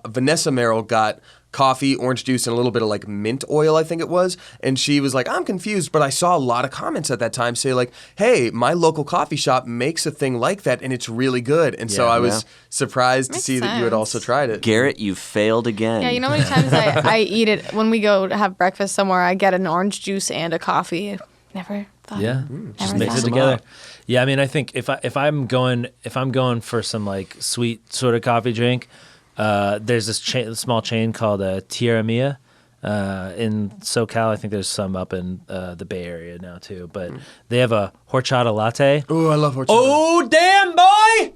Vanessa Merrill got coffee, orange juice, and a little bit of like mint oil, I think it was. And she was like, I'm confused, but I saw a lot of comments at that time say like, hey, my local coffee shop makes a thing like that and it's really good. And so Yeah. I was surprised to Makes see that you had sense. also tried it. Garrett, you failed again. Yeah, you know how many times I eat it when we go to have breakfast somewhere. I get an orange juice and a coffee. Never thought. Yeah, just Never mix thought. it together. Yeah, I mean, I think if I'm going for some like sweet sort of coffee drink, there's this small chain called Tierra Mia in SoCal. I think there's some up in the Bay Area now too. But they have a horchata latte. Oh, I love horchata. Oh, damn, boy!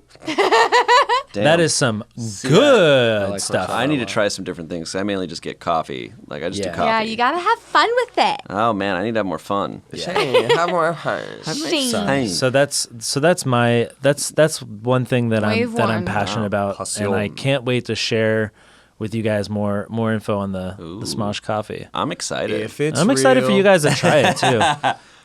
Damn. That is some good like stuff. I need to try some different things. I mainly just get coffee. Like, I just do Yeah. coffee. Yeah, you gotta have fun with it. Oh, man, I need to have more fun. Shayne, have more fun. Shayne. So that's one thing that Wave I'm one. passionate about, and I can't wait to share with you guys more info on the Smosh coffee. I'm excited. If it's I'm excited for real. you guys to try it too.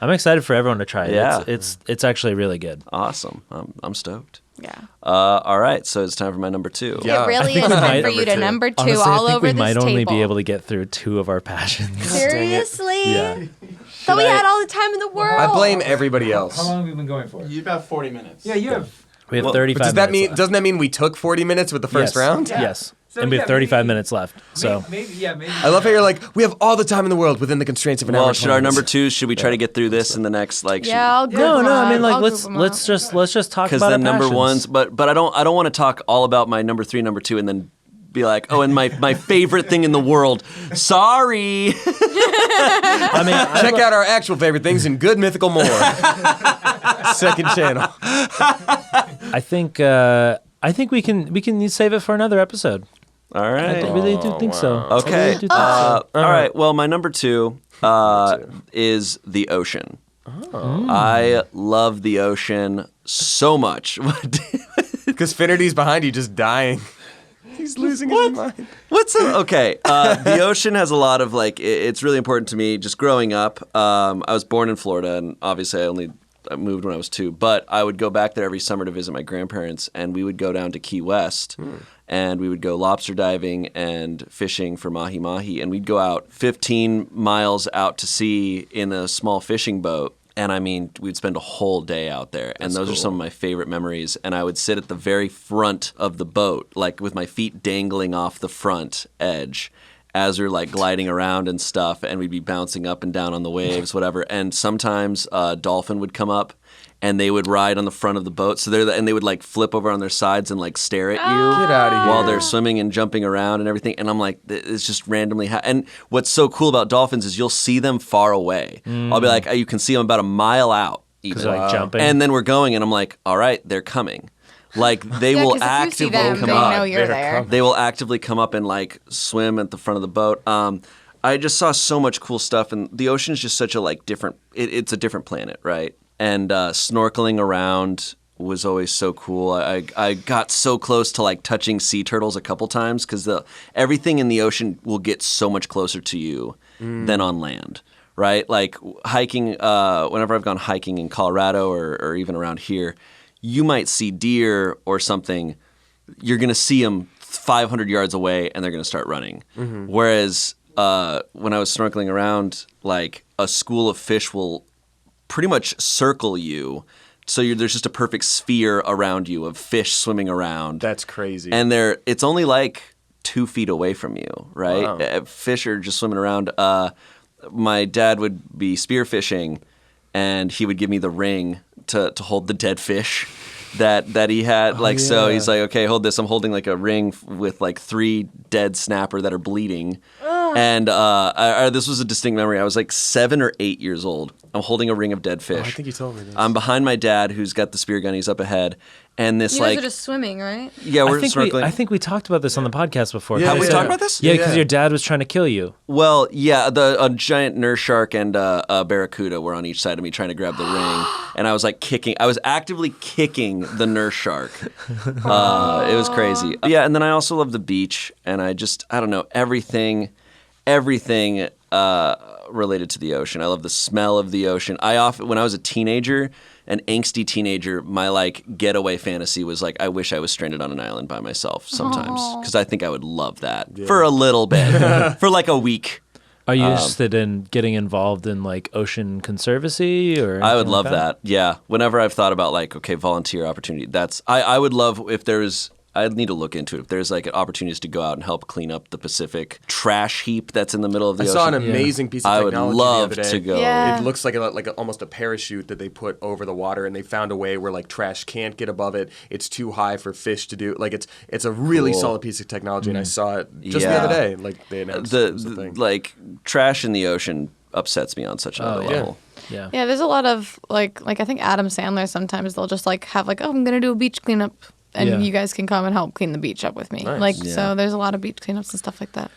I'm excited for everyone to try it. Yeah. It's actually really good. Awesome. I'm stoked. Yeah. All right, so it's time for my number 2. Yeah. It really think is we time might- for you to number 2 Honestly, all I think over we this might table. only be able to get through 2 of our passions. Seriously? Yeah. Thought we had all the time in the world. I blame everybody else. have we been going for? You about 40 minutes. Yeah, you have. We have Well, 35 But does that minutes mean? left. Doesn't that mean we took 40 minutes with the first Yes. round? Yes. So, and we have yeah, 35 maybe- minutes left. So Maybe. I love how you're like, we have all the time in the world within the constraints of an hour. Well, and should our 20 number minutes. 2, should we try to get through this in the next, like... Yeah, I'll group no, them I mean up. like I'll let's group them up. let's just talk Because about then our number passions. ones, but I don't want to talk all about my number 3, number 2, and then be like, oh, and my favorite thing in the world. Sorry. I mean, Check out our actual favorite things in Good Mythical More. Second channel. I think we can save it for another episode. All I right. really do think so. I Okay. really do think so. All right. Well, my number 2 is the ocean. I love the ocean so much. Because Finity's behind you just dying. He's losing his mind. What's up? Okay. The ocean has a lot of it's really important to me. Just growing up, I was born in Florida, and obviously I moved when I was 2. But I would go back there every summer to visit my grandparents, and we would go down to Key West, and we would go lobster diving and fishing for mahi-mahi, and we'd go out 15 miles out to sea in a small fishing boat. And I mean, we'd spend a whole day out there. And those are some of my favorite memories. And I would sit at the very front of the boat, like with my feet dangling off the front edge as we're like gliding around and stuff. And we'd be bouncing up and down on the waves, whatever. And sometimes a dolphin would come up and they would ride on the front of the boat. So and they would like flip over on their sides and like stare at you. Get out of here. While they're swimming and jumping around and everything. And I'm like, it's just randomly. And what's so cool about dolphins is you'll see them far away. I'll be like, you can see them about a mile out. Even. Because like jumping. And then we're going, and I'm like, all right, they're coming. Like they will 'cause if you see actively them, come they up. know you're there. They will actively come up and like swim at the front of the boat. I just saw so much cool stuff, and the ocean is just such a like different. It's a different planet, right? And snorkeling around was always so cool. I got so close to like touching sea turtles a couple times because everything in the ocean will get so much closer to you than on land, right? Like hiking. Whenever I've gone hiking in Colorado or even around here, you might see deer or something. You're gonna see them 500 yards away, and they're gonna start running. Whereas when I was snorkeling around, like a school of fish will pretty much circle you there's just a perfect sphere around you of fish swimming around. That's crazy. And it's only like 2 feet away from you, right? Wow. Fish are just swimming around. My dad would be spearfishing, and he would give me the ring to hold the dead fish that he had. So he's like, okay, hold this. I'm holding like a ring with like 3 dead snapper that are bleeding. And this was a distinct memory. I was like 7 or 8 years old. I'm holding a ring of dead fish. I think you told me this. I'm behind my dad, who's got the spear gun. He's up ahead. And this You guys are just swimming, right? Yeah, we're snorkeling. I think we talked about this on the podcast before. Have we talked about this? Yeah, because your dad was trying to kill you. Well, yeah, a giant nurse shark and a barracuda were on each side of me trying to grab the ring, and I was like kicking. I was actively kicking the nurse shark. It was crazy. Yeah, and then I also love the beach, and I don't know, everything related to the ocean. I love the smell of the ocean. When I was a teenager, an angsty teenager, my like getaway fantasy was like, I wish I was stranded on an island by myself sometimes, because I think I would love that for a little bit, for like a week. Are you interested in getting involved in like ocean conservancy or? I would love that. Yeah. Whenever I've thought about like, okay, volunteer opportunity, I would love if there's. I'd need to look into it. If there's like opportunities to go out and help clean up the Pacific trash heap that's in the middle of the ocean. I saw an amazing piece of technology I would love the other day. to go. Yeah. It looks like almost a parachute that they put over the water, and they found a way where like trash can't get above it. It's too high for fish to do. Like it's a really solid piece of technology, and I saw it just the other day. Like they announced the thing. Like trash in the ocean upsets me on such another level. Yeah. Yeah, there's a lot of like I think Adam Sandler sometimes they'll just like have like, oh, I'm gonna do a beach cleanup, and you guys can come and help clean the beach up with me. Nice. So there's a lot of beach cleanups and stuff like that.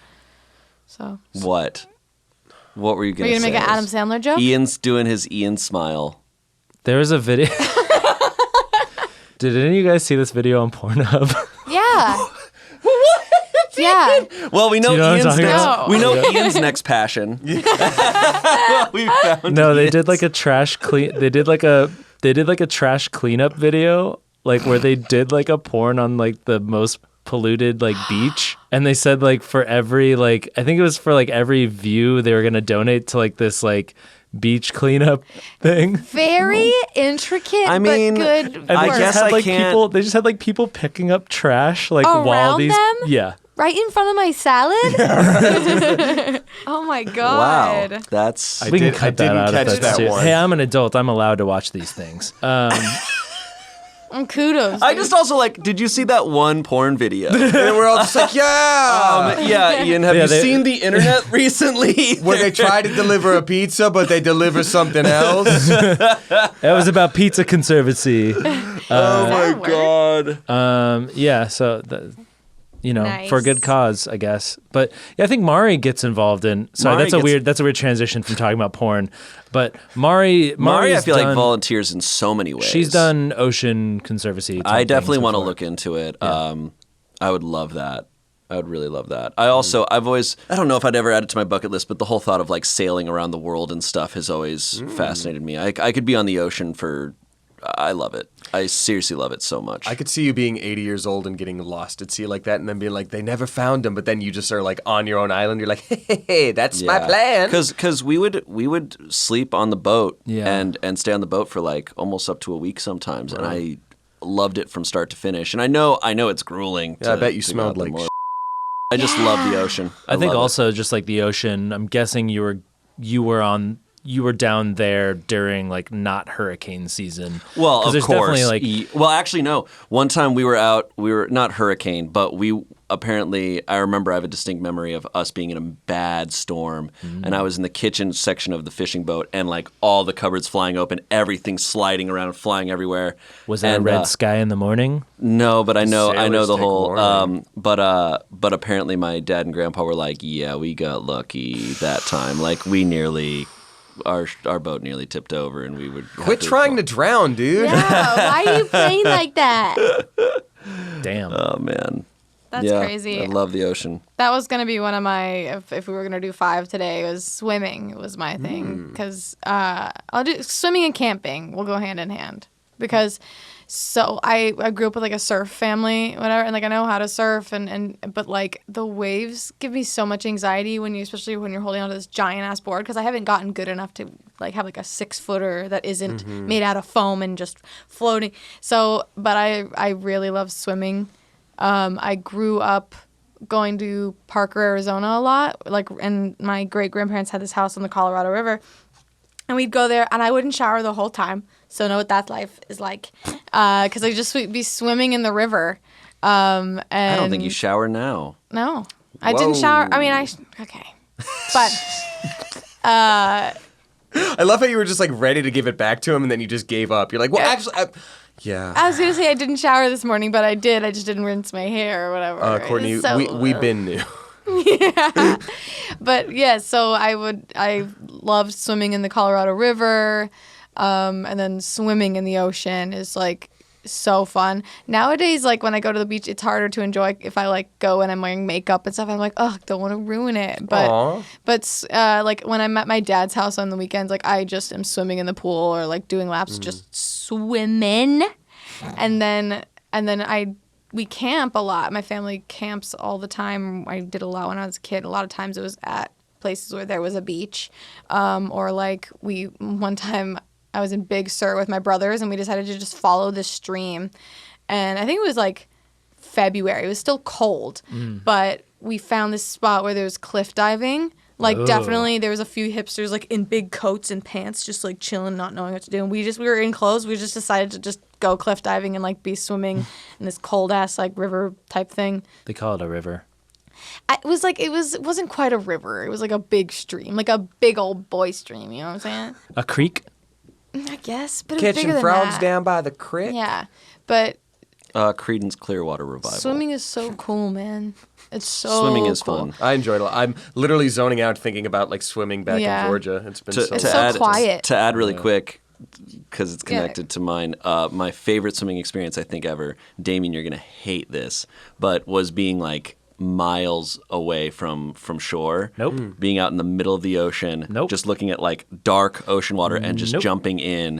So What were you gonna say? Are you gonna make an Adam Sandler joke? Ian's doing his Ian smile. There was a video. Did any of you guys see this video on Pornhub? Yeah. Yeah. Well, we know, Do you know what I'm Ian's talking next. about? We know Ian's next passion. We found No, they Ian's. did like a trash clean. They did like a trash cleanup video, like where they did like a porn on like the most polluted like beach, and they said like for every like I think it was for like every view they were gonna donate to like this like beach cleanup thing. Very intricate, I mean, but good. And I they just guess had, I like, can't- people. They just had like people picking up trash like while Around these. them? Yeah. Right in front of my salad? Oh my god. Wow, that's. We can I cut that didn't out if catch that's that too- one. Hey, I'm an adult. I'm allowed to watch these things. Kudos. I dude. just also like. Did you see that one porn video? And we're all just like, yeah. Yeah, Ian. Have Yeah, you they- seen the internet recently? Where they try to deliver a pizza, but they deliver something else. That was about Pizza Conservancy. Oh that my work? god. Yeah. So. Nice. For a good cause, I guess. But yeah, I think Mari gets involved in. Sorry, Mari that's a weird transition from talking about porn. But Mari, I feel like volunteers in so many ways. She's done ocean conservancy. I definitely want to before. look into it. I would love that. I would really love that. I don't know if I'd ever add it to my bucket list, but the whole thought of like sailing around the world and stuff has always fascinated me. I could be on the ocean I love it. I seriously love it so much. I could see you being 80 years old and getting lost at sea like that, and then being like, they never found him, but then you just are like on your own island. You're like, hey, that's my plan. Because we would sleep on the boat Yeah. and stay on the boat for like almost up to a week sometimes, and I loved it from start to finish. And I know it's grueling. Yeah, I bet you to go smelled out there like more. I just love the ocean. I think love it. also just like the ocean. I'm guessing you were down there during like not hurricane season. Well, 'Cause of there's course. definitely, Well, actually, no. One time we were out. We were not hurricane, but we apparently. I remember I have a distinct memory of us being in a bad storm, and I was in the kitchen section of the fishing boat, and like all the cupboards flying open, everything sliding around and flying everywhere. Was that and, a red sky in the morning? No, but I know Sailors the take whole. warning. But apparently my dad and grandpa were like, yeah, we got lucky that time. Like we nearly. Our boat nearly tipped over, and we would Quit trying to drown, dude. Yeah, why are you playing like that? Damn. Oh man, That's crazy. I love the ocean. That was gonna be one of my. If we were gonna do 5 today, it was swimming. It was my thing because I'll do swimming and camping. Will go hand in hand because so I grew up with like a surf family, whatever, and like I know how to surf, but like the waves give me so much anxiety especially when you're holding onto this giant ass board, because I haven't gotten good enough to like have like a 6-footer that isn't made out of foam and just floating. So, but I really love swimming. I grew up going to Parker, Arizona a lot, and my great grandparents had this house on the Colorado River. And we'd go there, and I wouldn't shower the whole time. So I know what that life is like. Because I'd just be swimming in the river. And I don't think you shower now. No. I didn't shower. I mean, okay. But... I love how you were just like ready to give it back to him, and then you just gave up. You're like, well, actually... Yeah. I was going to say I didn't shower this morning, but I did. I just didn't rinse my hair or whatever. Courtney, So, we've been new. Yeah. But yeah, so I loved swimming in the Colorado River, and then swimming in the ocean is like so fun. Nowadays, like when I go to the beach, it's harder to enjoy if I like go and I'm wearing makeup and stuff. I'm like, oh, don't want to ruin it. But like when I'm at my dad's house on the weekends, like I just am swimming in the pool or like doing laps, just swimming. And then we camp a lot. My family camps all the time. I did a lot when I was a kid. A lot of times it was at places where there was a beach. Or like one time I was in Big Sur with my brothers, and we decided to just follow this stream. And I think it was like February. It was still cold. But we found this spot where there was cliff diving. Like, definitely there was a few hipsters like in big coats and pants just like chilling, not knowing what to do. And we were in clothes. We just decided to just go cliff diving and like be swimming in this cold ass like river type thing. They call it a river. It wasn't quite a river. It was like a big stream, like a big old boy stream. You know what I'm saying? A creek? I guess, but it was bigger Catching than frogs that. down by the creek. Yeah, but Creedence Clearwater Revival. swimming is so cool, man. It's so Swimming is cool. fun. I enjoyed it a lot. I'm literally zoning out thinking about like swimming back Yeah. in Georgia. It's been It's so so quiet. To add really quick, because it's connected to mine, my favorite swimming experience I think ever, Damien, you're going to hate this, but was being like miles away from shore. Nope. Being out in the middle of the ocean. Nope. Just looking at like dark ocean water and just Nope. jumping in.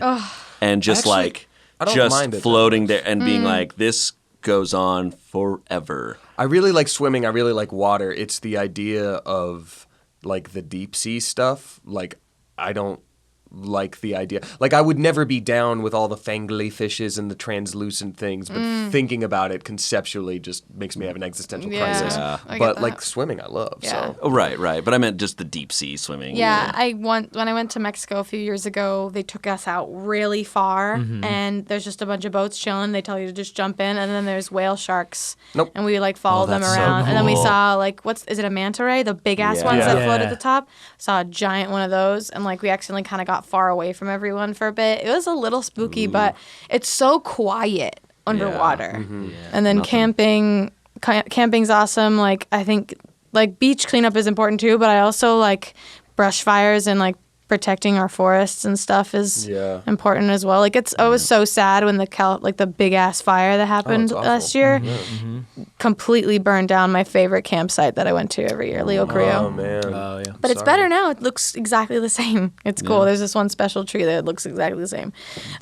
And just Actually, like I don't just mind it that floating much. there and being like, this goes on forever. I really like swimming. I really like water. It's the idea of like the deep sea stuff. Like I don't like the idea. Like I would never be down with all the fangly fishes and the translucent things, but thinking about it conceptually just makes me have an existential crisis. Yeah. I get But that. like swimming, I love. Yeah. So Oh, right. But I meant just the deep sea swimming. Yeah, when I went to Mexico a few years ago, they took us out really far, and there's just a bunch of boats chilling. They tell you to just jump in, and then there's whale sharks. Nope. And we like followed them that's so around, and then we cool. saw like is it a manta ray? The big ass Yeah. ones that Yeah. float at the top. Saw a giant one of those, and like we accidentally kind of got far away from everyone for a bit. It was a little spooky, but it's so quiet underwater. And then camping's awesome. Like I think like beach cleanup is important too, but I also like brush fires and like protecting our forests and stuff is Yeah. important as well. Like I was so sad when the big ass fire that happened it's awful. last year completely burned down my favorite campsite that I went to every year, Leo Creo. oh man. Oh, yeah. But it's better now. It looks exactly the same. It's cool. There's this one special tree that looks exactly the same.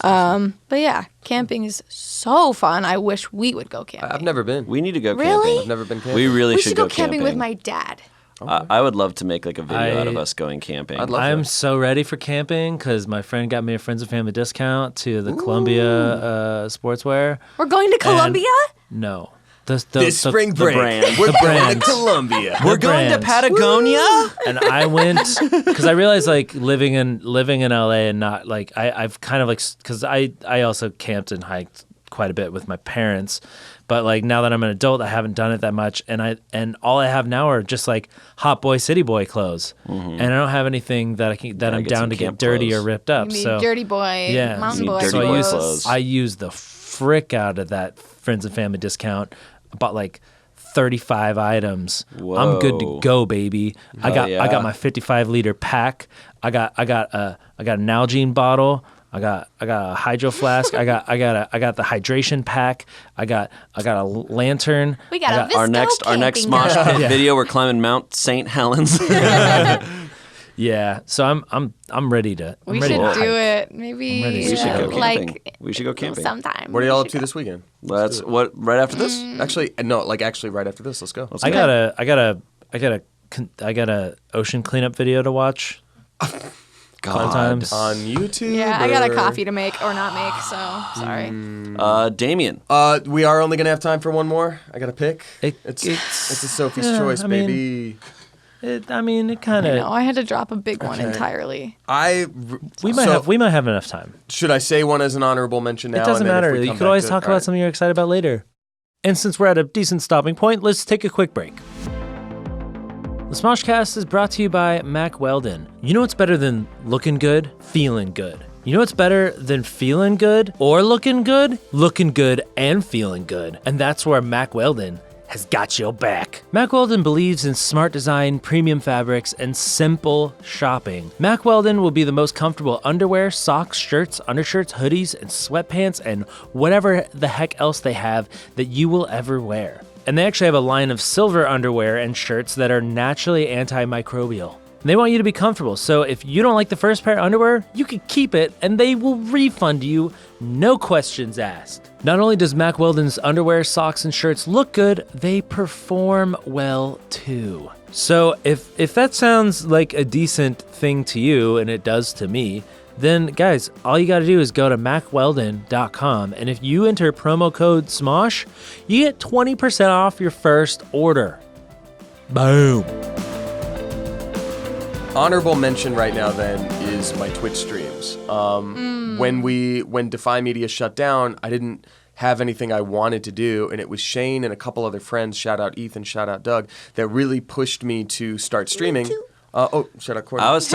But yeah, camping is so fun. I wish we would go camping. I've never been. We need to go Really? camping. I've never been camping. We really we should should go camping with my dad. I would love to make like a video out of I- us going camping. I'd love I'm that. so ready for camping because my friend got me a friends and family discount to the Columbia sportswear. We're going to Columbia? No. This spring the break, brand. we're The going brand. to Columbia. We're going to brand. Patagonia? And I went because I realized like living in LA and not like I've kind of like because I also camped and hiked quite a bit with my parents, but like now that I'm an adult, I haven't done it that much, and all I have now are just like hot boy city boy clothes, and I don't have anything that I'm get down some to get camp dirty clothes. or ripped up. You need So dirty boy, Yeah. mountain You need boy dirty so boy clothes. clothes. I used the frick out of that friends and family discount. I bought like 35 items. I'm good to Whoa. go, baby. I Hell got yeah. my 55-liter pack. I got an Nalgene bottle. I got a hydro flask. I got the hydration pack. I got a lantern. We got a Our next camping Smosh guide. video, we're climbing Mount St. Helens. Yeah, so I'm ready to. We ready should to do hype. it. Maybe We should go camping. like We should go camping. sometime. What are y'all up to this weekend? That's what right after this. Actually, no, like actually right after this. Let's go. I got a ocean cleanup video to watch. Fun times. On YouTube? Yeah, I got a or- coffee to make or not make, so sorry. Damien. We are only going to have time for one more. I got to pick. It's a Sophie's choice, I mean, baby. It kind No, of. I had to drop a big one entirely. We might have enough time. Should I say one as an honorable mention now? It doesn't and then if matter. we You come could back always to it- talk all about right. something you're excited about later. And since we're at a decent stopping point, let's take a quick break. The SmoshCast is brought to you by Mack Weldon. You know what's better than looking good? Feeling good. You know what's better than feeling good or looking good? Looking good and feeling good. And that's where Mack Weldon has got your back. Mack Weldon believes in smart design, premium fabrics, and simple shopping. Mack Weldon will be the most comfortable underwear, socks, shirts, undershirts, hoodies, and sweatpants, and whatever the heck else they have that you will ever wear. And they actually have a line of silver underwear and shirts that are naturally antimicrobial. And they want you to be comfortable, so if you don't like the first pair of underwear, you can keep it and they will refund you, no questions asked. Not only does Mack Weldon's underwear, socks, and shirts look good, they perform well too. So if that sounds like a decent thing to you, and it does to me, then guys, all you gotta do is go to MackWeldon.com, and if you enter promo code SMOSH, you get 20% off your first order. Boom. Honorable mention right now then is my Twitch streams. When Defy Media shut down, I didn't have anything I wanted to do, and it was Shayne and a couple other friends, shout out Ethan, shout out Doug, that really pushed me to start streaming. Shout out Courtney. I was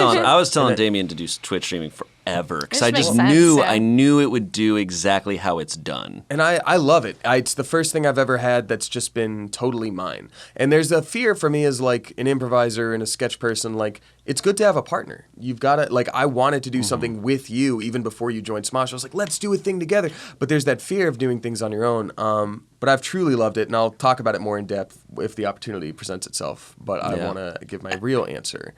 telling And Damien to do Twitch streaming forever because Which I just makes sense, knew yeah. I knew it would do exactly how it's done. And I love it. It's the first thing I've ever had that's just been totally mine. And there's a fear for me as like an improviser and a sketch person, like it's good to have a partner. You've got to, like, I wanted to do something with you even before you joined Smosh. I was like, let's do a thing together. But there's that fear of doing things on your own. But I've truly loved it, and I'll talk about it more in depth if the opportunity presents itself. But I want to give my real answer.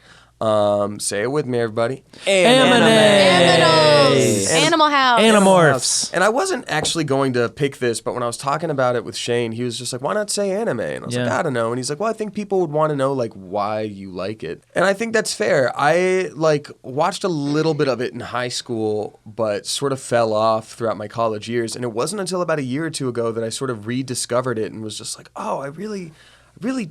Say it with me, everybody. Aminos! Animal House. Animorphs. And I wasn't actually going to pick this, but when I was talking about it with Shayne, he was just like, why not say anime? And I was like, I don't know. And he's like, well, I think people would want to know like why you like it. And I think that's fair. I like watched a little bit of it in high school, but sort of fell off throughout my college years. And it wasn't until about a year or two ago that I sort of rediscovered it and was just like, oh, I really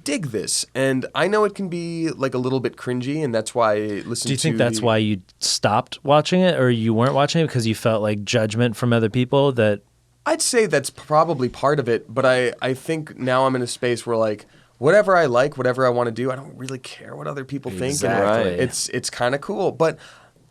dig this. And I know it can be like a little bit cringy, and that's why I listen to... Do you think that's why you stopped watching it, or you weren't watching it because you felt like judgment from other people that... I'd say that's probably part of it, but I think now I'm in a space where like whatever I like, whatever I want to do, I don't really care what other people think. Exactly. And it's kind of cool. But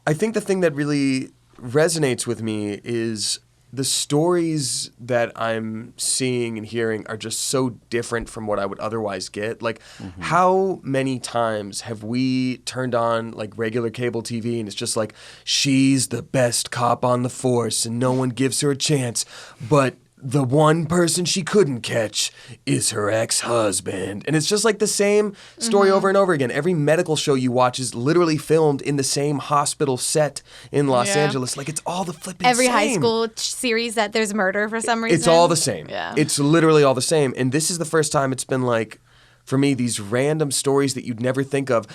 I think the thing that really resonates with me is the stories that I'm seeing and hearing are just so different from what I would otherwise get. Like, how many times have we turned on like regular cable TV and it's just like, she's the best cop on the force and no one gives her a chance, but the one person she couldn't catch is her ex-husband. And it's just like the same story over and over again. Every medical show you watch is literally filmed in the same hospital set in Los Angeles. Like, it's all the flipping Every same. high school series that there's murder for some reason. It's all the same. Yeah. It's literally all the same. And this is the first time it's been like, for me, these random stories that you'd never think of.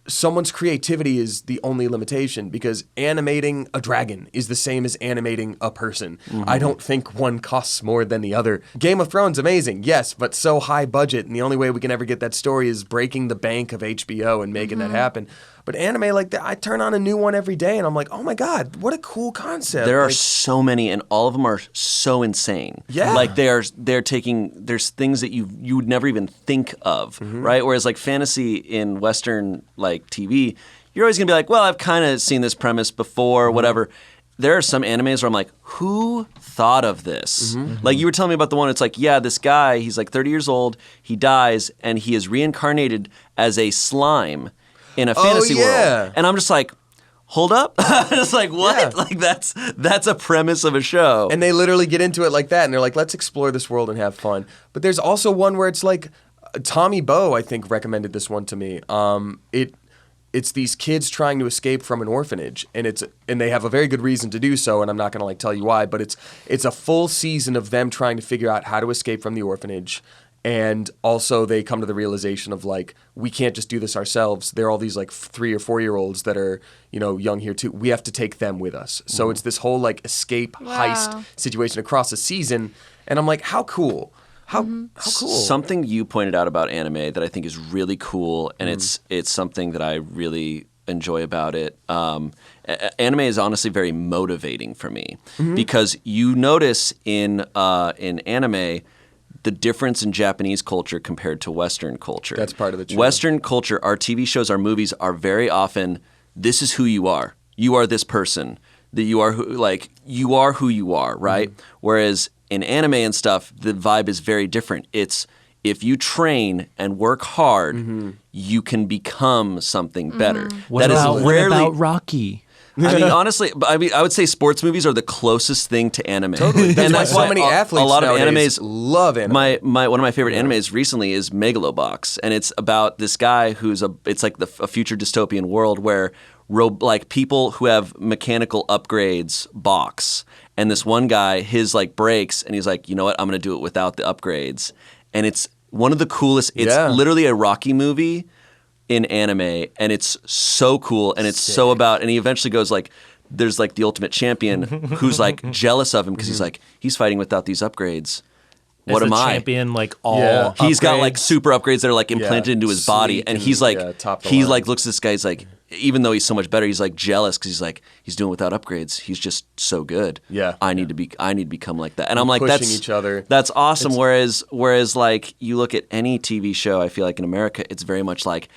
Someone's creativity is the only limitation, because animating a dragon is the same as animating a person. I don't think one costs more than the other. Game of Thrones, amazing, yes, but so high budget, and the only way we can ever get that story is breaking the bank of HBO and making that happen. But anime like that, I turn on a new one every day, and I'm like, oh my God, what a cool concept. There are Like, so many, and all of them are so insane. Yeah. Like they're taking, there's things that you would never even think of, right? Whereas like fantasy in Western like TV, you're always gonna be like, well, I've kind of seen this premise before, whatever. There are some animes where I'm like, who thought of this? Like you were telling me about the one, it's like, yeah, this guy, he's like 30 years old, he dies, and he is reincarnated as a slime in a fantasy world. And I'm just like, hold up. It's like, what? Yeah. Like that's a premise of a show. And they literally get into it like that, and they're like, let's explore this world and have fun. But there's also one where it's like, Tommy Bow, I think, recommended this one to me. it's these kids trying to escape from an orphanage, and they have a very good reason to do so, and I'm not going to like tell you why, but it's a full season of them trying to figure out how to escape from the orphanage. And also they come to the realization of like, we can't just do this ourselves. There are all these like 3 or 4 year olds that are, young here too. We have to take them with us. So it's this whole like escape heist situation across a season. And I'm like, how cool. How cool. Something you pointed out about anime that I think is really cool, and it's something that I really enjoy about it. Anime is honestly very motivating for me because you notice in anime the difference in Japanese culture compared to Western culture. That's part of the truth. Western culture, our TV shows, our movies are very often, this is who you are. You are this person. That you are who you are, right? Whereas in anime and stuff, the vibe is very different. It's if you train and work hard, you can become something better. What about Rocky? I mean, honestly, I would say sports movies are the closest thing to anime. Totally. That's why so many athletes a lot of nowadays animes love anime. One of my favorite animes recently is Megalobox, and it's about this guy it's like a future dystopian world where people who have mechanical upgrades box, and this one guy, his like breaks, and he's like, you know what, I'm going to do it without the upgrades, and it's one of the coolest. It's literally a Rocky movie in anime, and it's so cool, and it's so about, and he eventually goes like, there's like the ultimate champion who's like jealous of him because he's like, he's fighting without these upgrades. What am I? Champion, like all he's got like upgrades? super upgrades that are like implanted into his body, and he's like, he like looks at this guy, he's like, even though he's so much better, he's like jealous because he's like, he's doing it without upgrades. He's just so good. I need to become like that. And I'm like, pushing each other. That's awesome. Whereas like you look at any TV show, I feel like in America, it's very much like,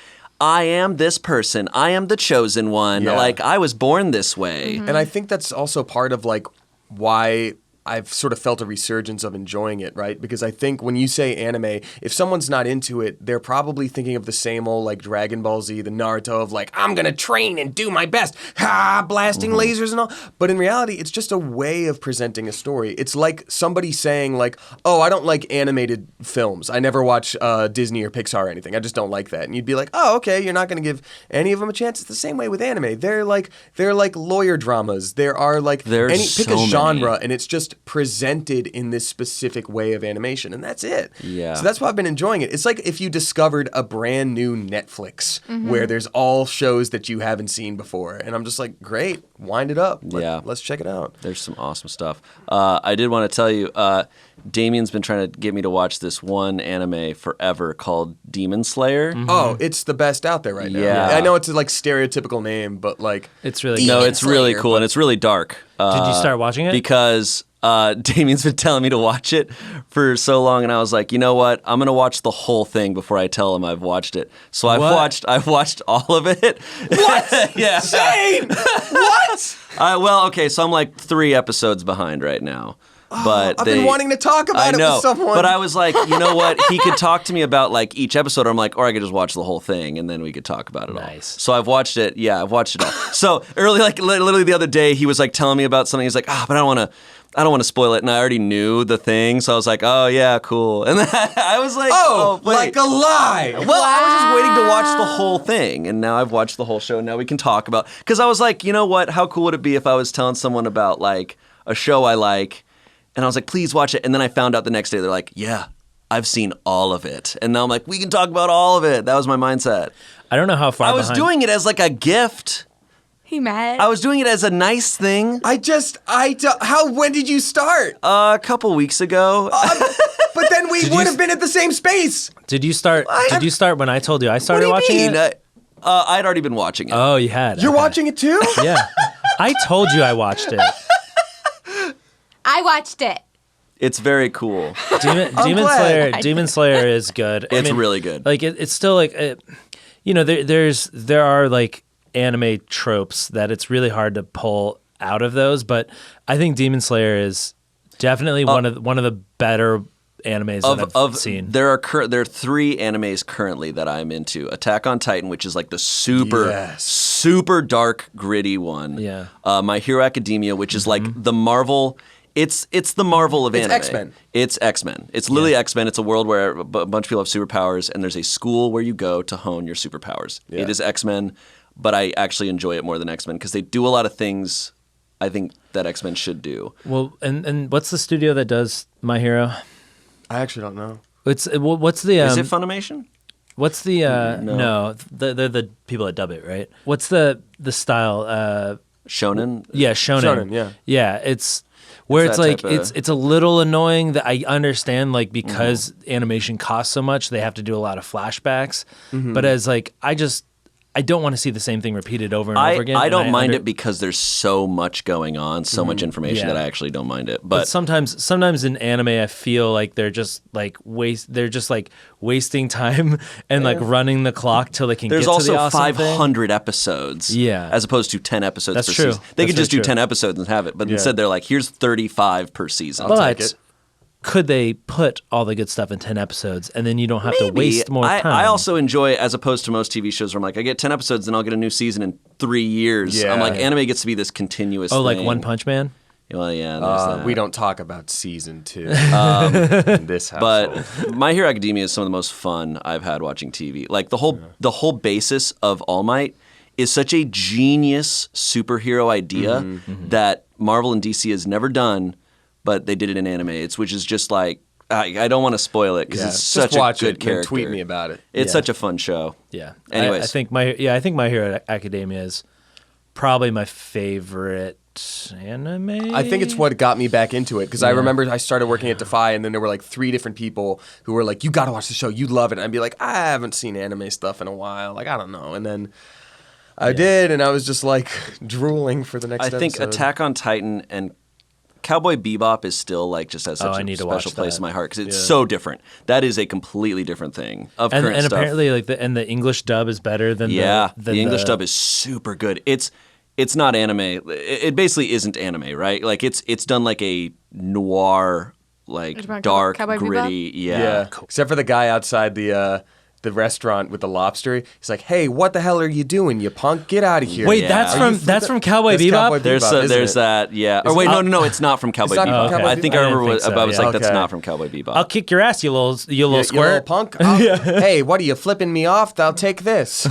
I am this person. I am the chosen one. Yeah. Like, I was born this way. And I think that's also part of like why I've sort of felt a resurgence of enjoying it, right? Because I think when you say anime, if someone's not into it, they're probably thinking of the same old like Dragon Ball Z, the Naruto of like, I'm gonna train and do my best, blasting lasers and all. But in reality, it's just a way of presenting a story. It's like somebody saying like, oh, I don't like animated films. I never watch Disney or Pixar or anything. I just don't like that. And you'd be like, oh, okay, you're not gonna give any of them a chance. It's the same way with anime. They're like lawyer dramas. There are like pick a genre, and it's just presented in this specific way of animation, and that's it. Yeah. So that's why I've been enjoying it. It's like if you discovered a brand new Netflix where there's all shows that you haven't seen before, and I'm just like, great, wind it up. Let's check it out. There's some awesome stuff. I did want to tell you, Damien's been trying to get me to watch this one anime forever called Demon Slayer. Oh, it's the best out there right now. Yeah. I know it's a like stereotypical name, but like It's really No, good. it's really cool, and it's really dark. Did you start watching it? Because Damien's been telling me to watch it for so long, and I was like, you know what? I'm gonna watch the whole thing before I tell him I've watched it. So I've watched all of it. what? Yeah. Shayne! What? Okay, so I'm like 3 episodes behind right now. But I've been wanting to talk about it with someone. But I was like, you know what? He could talk to me about like each episode. I'm like, or I could just watch the whole thing and then we could talk about it all. Nice. So I've watched it. Yeah, I've watched it all. So literally the other day, he was like telling me about something. He's like, but I don't want to spoil it. And I already knew the thing. So I was like, oh yeah, cool. And then I was like, wait. Like a lie. Well, I was just waiting to watch the whole thing, and now I've watched the whole show. Now we can talk about, because I was like, you know what? How cool would it be if I was telling someone about like a show I like, and I was like, please watch it. And then I found out the next day, they're like, yeah, I've seen all of it. And now I'm like, we can talk about all of it. That was my mindset. I don't know how far I was doing it as like a gift. He mad. I was doing it as a nice thing. When did you start? A couple weeks ago. But then we would have been at the same space. Did you start when I told you I started watching it? I'd already been watching it. Oh, you had. You're watching it too? Yeah. I told you I watched it. I watched it. It's very cool. Demon Slayer is good. It's really good. Like it's still like, there are like anime tropes that it's really hard to pull out of those, but I think Demon Slayer is definitely one of the better animes that I've seen. There are 3 animes currently that I'm into. Attack on Titan, which is like the super dark, gritty one. Yeah. My Hero Academia, which is like the Marvel. It's the Marvel of anime. X-Men. It's X-Men. It's literally X-Men. It's a world where a bunch of people have superpowers, and there's a school where you go to hone your superpowers. Yeah. It is X-Men. but I actually enjoy it more than X-Men because they do a lot of things I think that X-Men should do. Well, and what's the studio that does My Hero? I actually don't know. What's the Is it Funimation? What's the no? They're the people that dub it, right? What's the style? Shonen? Yeah, shonen. Shonen, Yeah, it's where It's it's that like type of- it's a little annoying that I understand like because animation costs so much, they have to do a lot of flashbacks. But as like I don't want to see the same thing repeated over and over again. I and don't mind it because there's so much going on, so much information Yeah. that I actually don't mind it. But But sometimes in anime, I feel like they're just like wasting time and like running the clock till they can there's get to also the awesome thing. 500 episodes, Yeah. as opposed to 10 episodes That's per true. season. They That's could just do very true. 10 episodes and have it, but instead they're like, here's 35 per season. take But it. could they put all the good stuff in 10 episodes and then you don't have to waste more time? I also enjoy, as opposed to most TV shows where I'm like, I get 10 episodes and I'll get a new season in 3 years. Yeah. I'm like, anime gets to be this continuous thing. like One Punch Man? Well, yeah, there's that. We don't talk about season 2 in this household. But My Hero Academia is some of the most fun I've had watching TV. Like the whole basis of All Might is such a genius superhero idea that Marvel and DC has never done, but they did it in anime. Which is just like I don't want to spoil it because it's Just such a watch good it, character. and tweet me about it. It's Yeah. such a fun show. Yeah. Anyways. I think My Hero Academia is probably my favorite anime. I think it's what got me back into it because I remember I started working at Defy and then there were like 3 different people who were like, you got to watch the show. You'd love it. And I'd be like, I haven't seen anime stuff in a while. Like, I don't know. And then I did and I was just like drooling for the next I think episode. Attack on Titan and Cowboy Bebop is still like just has such I a need to watch special place that. in my heart because it's so different. That is a completely different thing of and current stuff. apparently like the English dub is better than the English dub is super good. It's not anime. It basically isn't anime, right? Like it's done like a noir, like You're talking about dark, Cowboy Bebop? gritty. Yeah. Except for the guy outside the restaurant with the lobster. He's like, hey, what the hell are you doing, you punk? Get out of here. Wait, Yeah. that's from Cowboy That's Bebop? Cowboy There's Bebop, isn't there's it? that, yeah. Or wait, no, it's not from Cowboy not from Bebop. Cowboy I think Bebop? I I remember didn't think I so, was yeah. like, that's Okay. not from Cowboy Bebop. I'll kick your ass, you little You little squirt. punk. Hey, what are you flipping me off? I'll take this.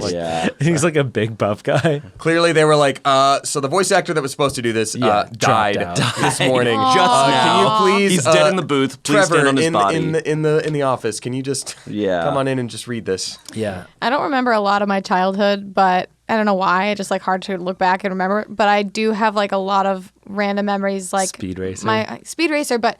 yeah. He's like a big buff guy. Clearly, they were like, so the voice actor that was supposed to do this dropped died out. this morning. Just now. Can you please? He's dead in the booth. Please Trevor, stand on his in, body. in the office, can you just come on in and just read this? Yeah. I don't remember a lot of my childhood, but I don't know why. It's just like hard to look back and remember. But I do have like a lot of random memories, like Speed Racer. My Speed Racer, but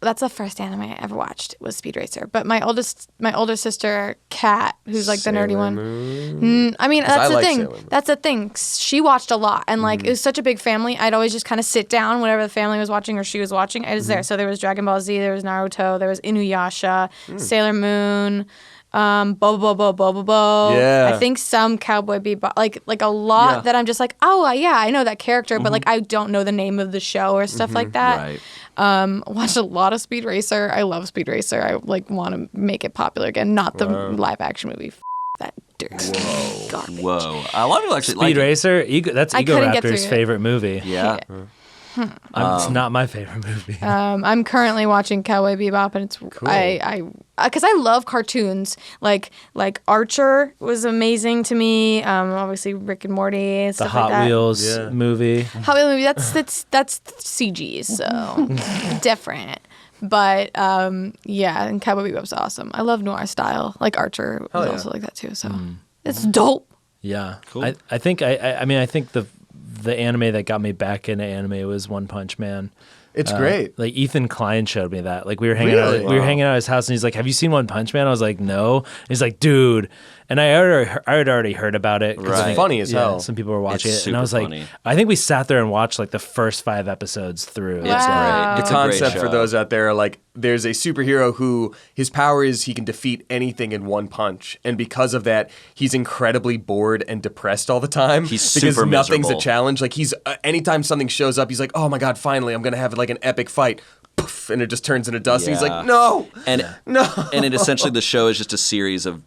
that's the first anime I ever watched was Speed Racer. But my older sister, Kat, who's like the nerdy one. I mean, that's I the like thing. Sailor Moon. That's the thing. She watched a lot, and like it was such a big family. I'd always just kind of sit down whenever the family was watching or she was watching. I was there. So there was Dragon Ball Z, there was Naruto, there was Inuyasha, Sailor Moon. Bobo. Yeah. I think some Cowboy Bebop, like a lot that I'm just like, oh yeah, I know that character, but like I don't know the name of the show or stuff like that. Right. Watched a lot of Speed Racer. I love Speed Racer. I like want to make it popular again. Not the live action movie. That dirty garbage. Whoa. A lot of people actually Speed like it. Racer, that's I Ego couldn't get Raptor's through it. favorite movie. Yeah. It's not my favorite movie. I'm currently watching Cowboy Bebop, and it's because I love cartoons. Like Archer was amazing to me. Obviously Rick and Morty and The stuff like Hot that. Wheels movie. Hot Wheels movie. That's CG, so different. But yeah, and Cowboy Bebop's awesome. I love noir style. Like Archer was also like that too. So it's dope. Yeah. Cool. I think I mean I think the anime that got me back into anime was One Punch Man. It's great. Like Ethan Klein showed me that. Like we were hanging Really? out, we were hanging out at his house, and he's like, "Have you seen One Punch Man?" I was like, "No." And he's like, "Dude," and I had already heard about it. 'cause I Right. think- Funny as hell. Some people were watching It's it, and I was super like, funny. I think we sat there and watched like the first 5 episodes through. It's Wow. great. It's a Concept great for show. those out there, like there's a superhero who his power is he can defeat anything in one punch, and because of that, he's incredibly bored and depressed all the time. He's because super nothing's miserable. a challenge. Like he's anytime something shows up, he's like, oh my god, finally, I'm gonna have like an epic fight. Poof, and it just turns into dust. And he's Yeah. like, no, And no. and it essentially the show is just a series of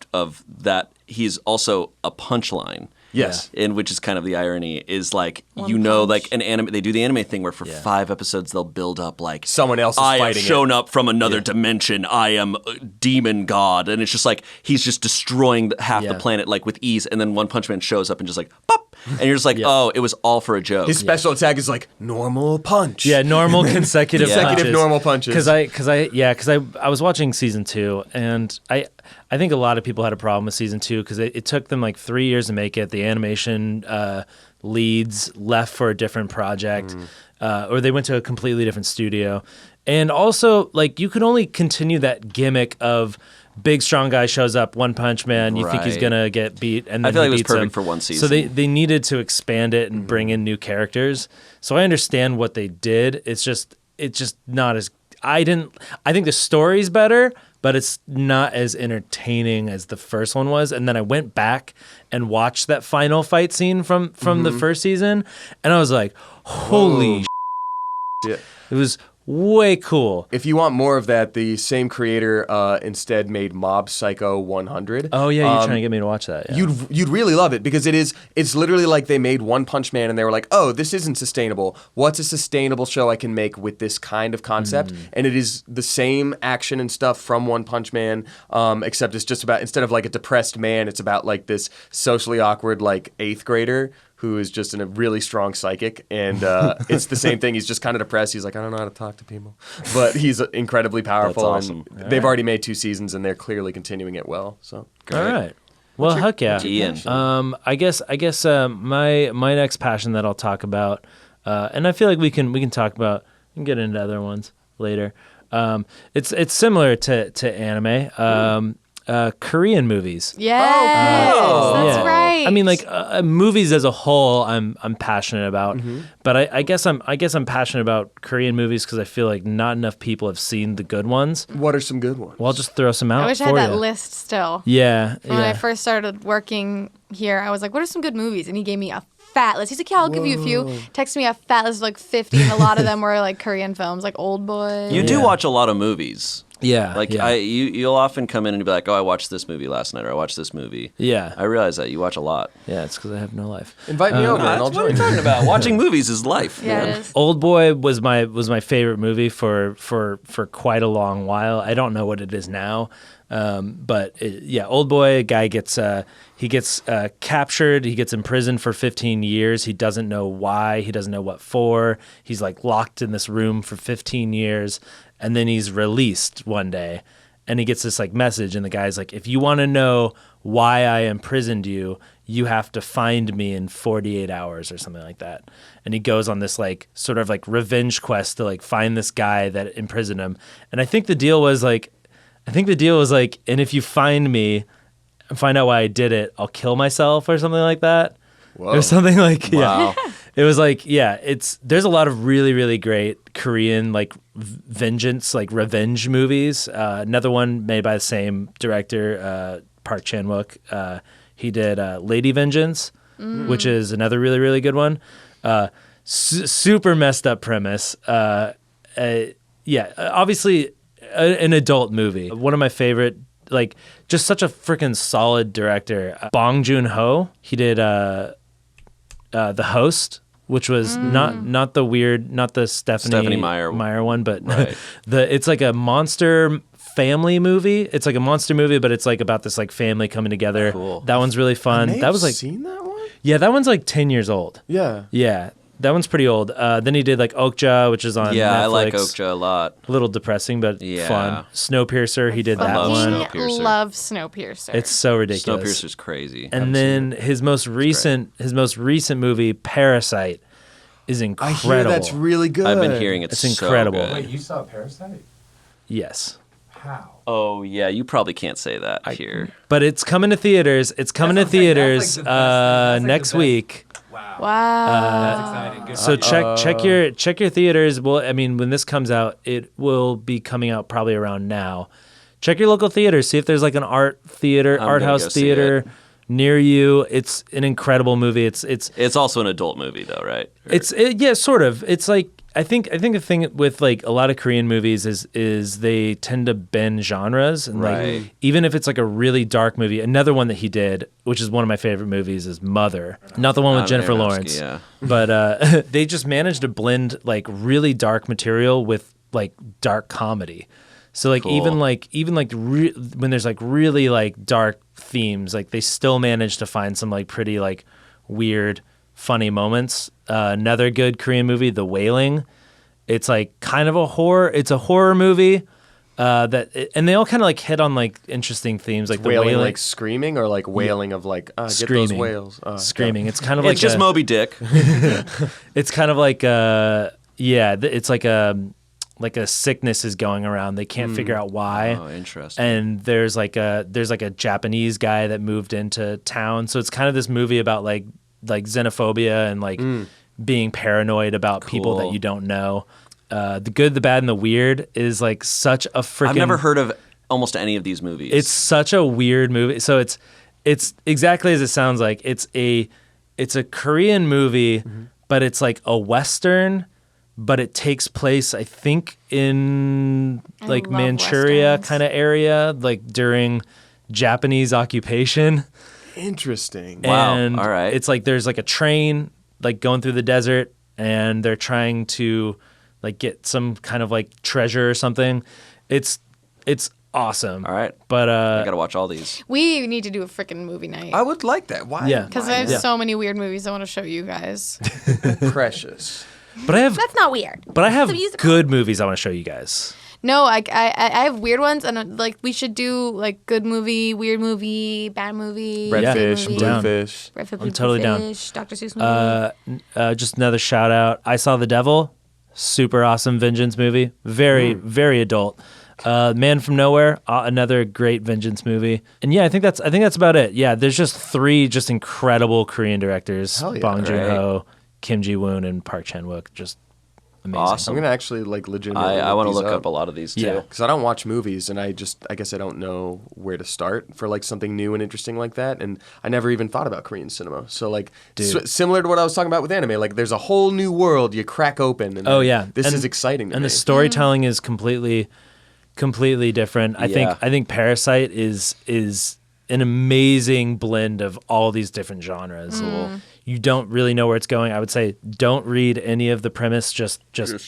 that. He's also a punchline. Yes. And which is kind of the irony is like, One like Punch. an anime, they do the anime thing where for 5 episodes they'll build up like Someone else is I have fighting shown it. up from another dimension. I am a demon god, and it's just like he's just destroying half the planet like with ease, and then One Punch Man shows up and just like pop, and you're just like, oh, it was all for a joke. His special attack is like normal punch. Yeah, normal consecutive punches. Normal punches. Because I was watching season 2, and I think a lot of people had a problem with season 2 because it took them like 3 years to make it. The animation leads left for a different project, or they went to a completely different studio, and also like you could only continue that gimmick of big strong guy shows up, One Punch Man, you think he's gonna get beat, and then I feel like it was beats perfect him. for one season. So they needed to expand it and bring in new characters. So I understand what they did. It's just not as I think the story's better, but it's not as entertaining as the first one was. And then I went back and watched that final fight scene from the first season, and I was like, holy Yeah. it was way cool. If you want more of that, the same creator instead made Mob Psycho 100. Oh yeah, you're trying to get me to watch that. Yeah. You'd really love it because it's literally like they made One Punch Man and they were like, oh, this isn't sustainable. What's a sustainable show I can make with this kind of concept? And it is the same action and stuff from One Punch Man, except it's just about, instead of like a depressed man, it's about like this socially awkward like 8th grader who is just a really strong psychic, and it's the same thing. He's just kind of depressed. He's like, I don't know how to talk to people, but he's incredibly powerful. That's awesome. And they've already made 2 seasons, and they're clearly continuing it well. So All right. Well, heck yeah. Ian? I guess my next passion that I'll talk about, and I feel like we can talk about and get into other ones later. It's similar to anime. Korean movies. Yes, that's right. I mean, like movies as a whole, I'm passionate about, but I guess I'm passionate about Korean movies because I feel like not enough people have seen the good ones. what are some good ones? Well, I'll just throw some out. I wish I for had that you. list still. Yeah, When I first started working here, I was like, what are some good movies? And he gave me a fat list. He's like, yeah, I'll give you a few. Texted me a fat list of like 50, and a lot of them were like Korean films, like Old Boy. You do watch a lot of movies. Yeah, Like yeah. you'll often come in and be like, oh, I watched this movie last night, or I watched this movie. Yeah. I realize that you watch a lot. Yeah, it's because I have no life. Invite me over, and I'll That's what join we're you. talking about. Watching movies is life. Yeah, man. it is. Old Boy was my favorite movie for quite a long while. I don't know what it is now, but Old Boy. A guy gets captured. He gets imprisoned for 15 years. He doesn't know why. He doesn't know what for. He's like locked in this room for 15 years, and then he's released one day. And he gets this like message, and the guy's like, if you want to know why I imprisoned you, you have to find me in 48 hours or something like that. And he goes on this like sort of like revenge quest to like find this guy that imprisoned him. And I think the deal was like, and if you find me and find out why I did it, I'll kill myself or something like that. Whoa. Or something like, Wow. yeah. It was like, there's a lot of really, really great Korean like vengeance, like revenge movies. Another one made by the same director, Park Chan-wook. He did Lady Vengeance, which is another really, really good one. Super messed up premise. Obviously an adult movie. One of my favorite, like just such a freaking solid director. Bong Joon-ho. He did The Host, which was not the Stephanie Meyer one, but Right. it's like a monster family movie. It's like a monster movie, but it's like about this like family coming together. Cool. That one's really fun. I may That have was like seen that one? that one's like 10 years old. Yeah. Yeah. That one's pretty old. Then he did like Okja, which is on Yeah, Netflix. I like Okja a lot. A little depressing, but Yeah. fun. Snowpiercer, he did that love one. Snowpiercer. Love Snowpiercer. It's so ridiculous. Snowpiercer's crazy. And then his most recent movie, Parasite, is I incredible. hear that's really good. I've been hearing it's It's so incredible. good. Wait, you saw Parasite? Yes. How? Oh yeah, you probably can't say that here. But it's coming to theaters. It's coming to That's what I'm saying. That's theaters like the best thing. That's like next the best. week. Wow. wow. That's exciting. Good So for you. check your theaters. Well, I mean, when this comes out, it will be coming out probably around now. Check your local theaters. See if there's like an art gonna house go see theater it. near you. It's an incredible movie. It's It's also an adult movie though, right? yeah, sort of. It's like I think the thing with like a lot of Korean movies is they tend to bend genres, and Right. like even if it's like a really dark movie, another one that he did, which is one of my favorite movies, is Mother. Not the one with Jennifer Aronofsky, Lawrence, yeah. but they just managed to blend like really dark material with like dark comedy. So like Cool. even when there's like really like dark themes, like they still manage to find some like pretty like weird, funny moments. Another good Korean movie, The Wailing. It's like kind of a horror. It's a horror movie and they all kind of like hit on like interesting themes, like The Wailing, Wailing, like screaming, or like wailing of like get screaming, those whales. screaming. It's kind of like It's just Moby Dick. it's kind of like it's like a sickness is going around. They can't figure out why. Oh, interesting. And there's like a Japanese guy that moved into town. So it's kind of this movie about like xenophobia and like being paranoid about people that Cool. you don't know. The Good, the Bad, and the Weird is like such a freaking. I've never heard of almost any of these movies. It's such a weird movie. So it's exactly as it sounds like. It's a Korean movie, but it's like a Western. But it takes place, I think, in like love Manchuria Westerns. kind of area, like during Japanese occupation. Interesting. Wow, And all right. it's like there's like a train like going through the desert, and they're trying to like get some kind of like treasure or something. It's awesome. All right. But I gotta watch all these. We need to do a freaking movie night. I would like that. Why? Yeah. Because why I have not? so many weird movies I want to show you guys. Precious. but I have That's not weird. but I have It's a musical. good movies I want to show you guys. No, I have weird ones, and like we should do like good movie, weird movie, bad movie, Red Yeah. fish, movie, blue Down. fish. Red fish, I'm totally down. fish, Dr. Seuss movie. Just another shout out. I Saw the Devil. Super awesome vengeance movie. Very, very adult. Man from Nowhere, another great vengeance movie. And yeah, I think that's about it. Yeah, there's just 3 just incredible Korean directors: Hell yeah. Bong Joon-ho, Kim Ji-woon, and Park Chan-wook. Just amazing. Awesome. I'm gonna actually like legitimately. I want to these look up a lot of these too. Yeah. because I don't watch movies, and I guess I don't know where to start for like something new and interesting like that. And I never even thought about Korean cinema. So like similar to what I was talking about with anime, like there's a whole new world you crack open. And Oh then yeah, this And- is exciting to and me. the storytelling is completely different. I Yeah. think Parasite is an amazing blend of all these different genres. You don't really know where it's going. I would say don't read any of the premise. Just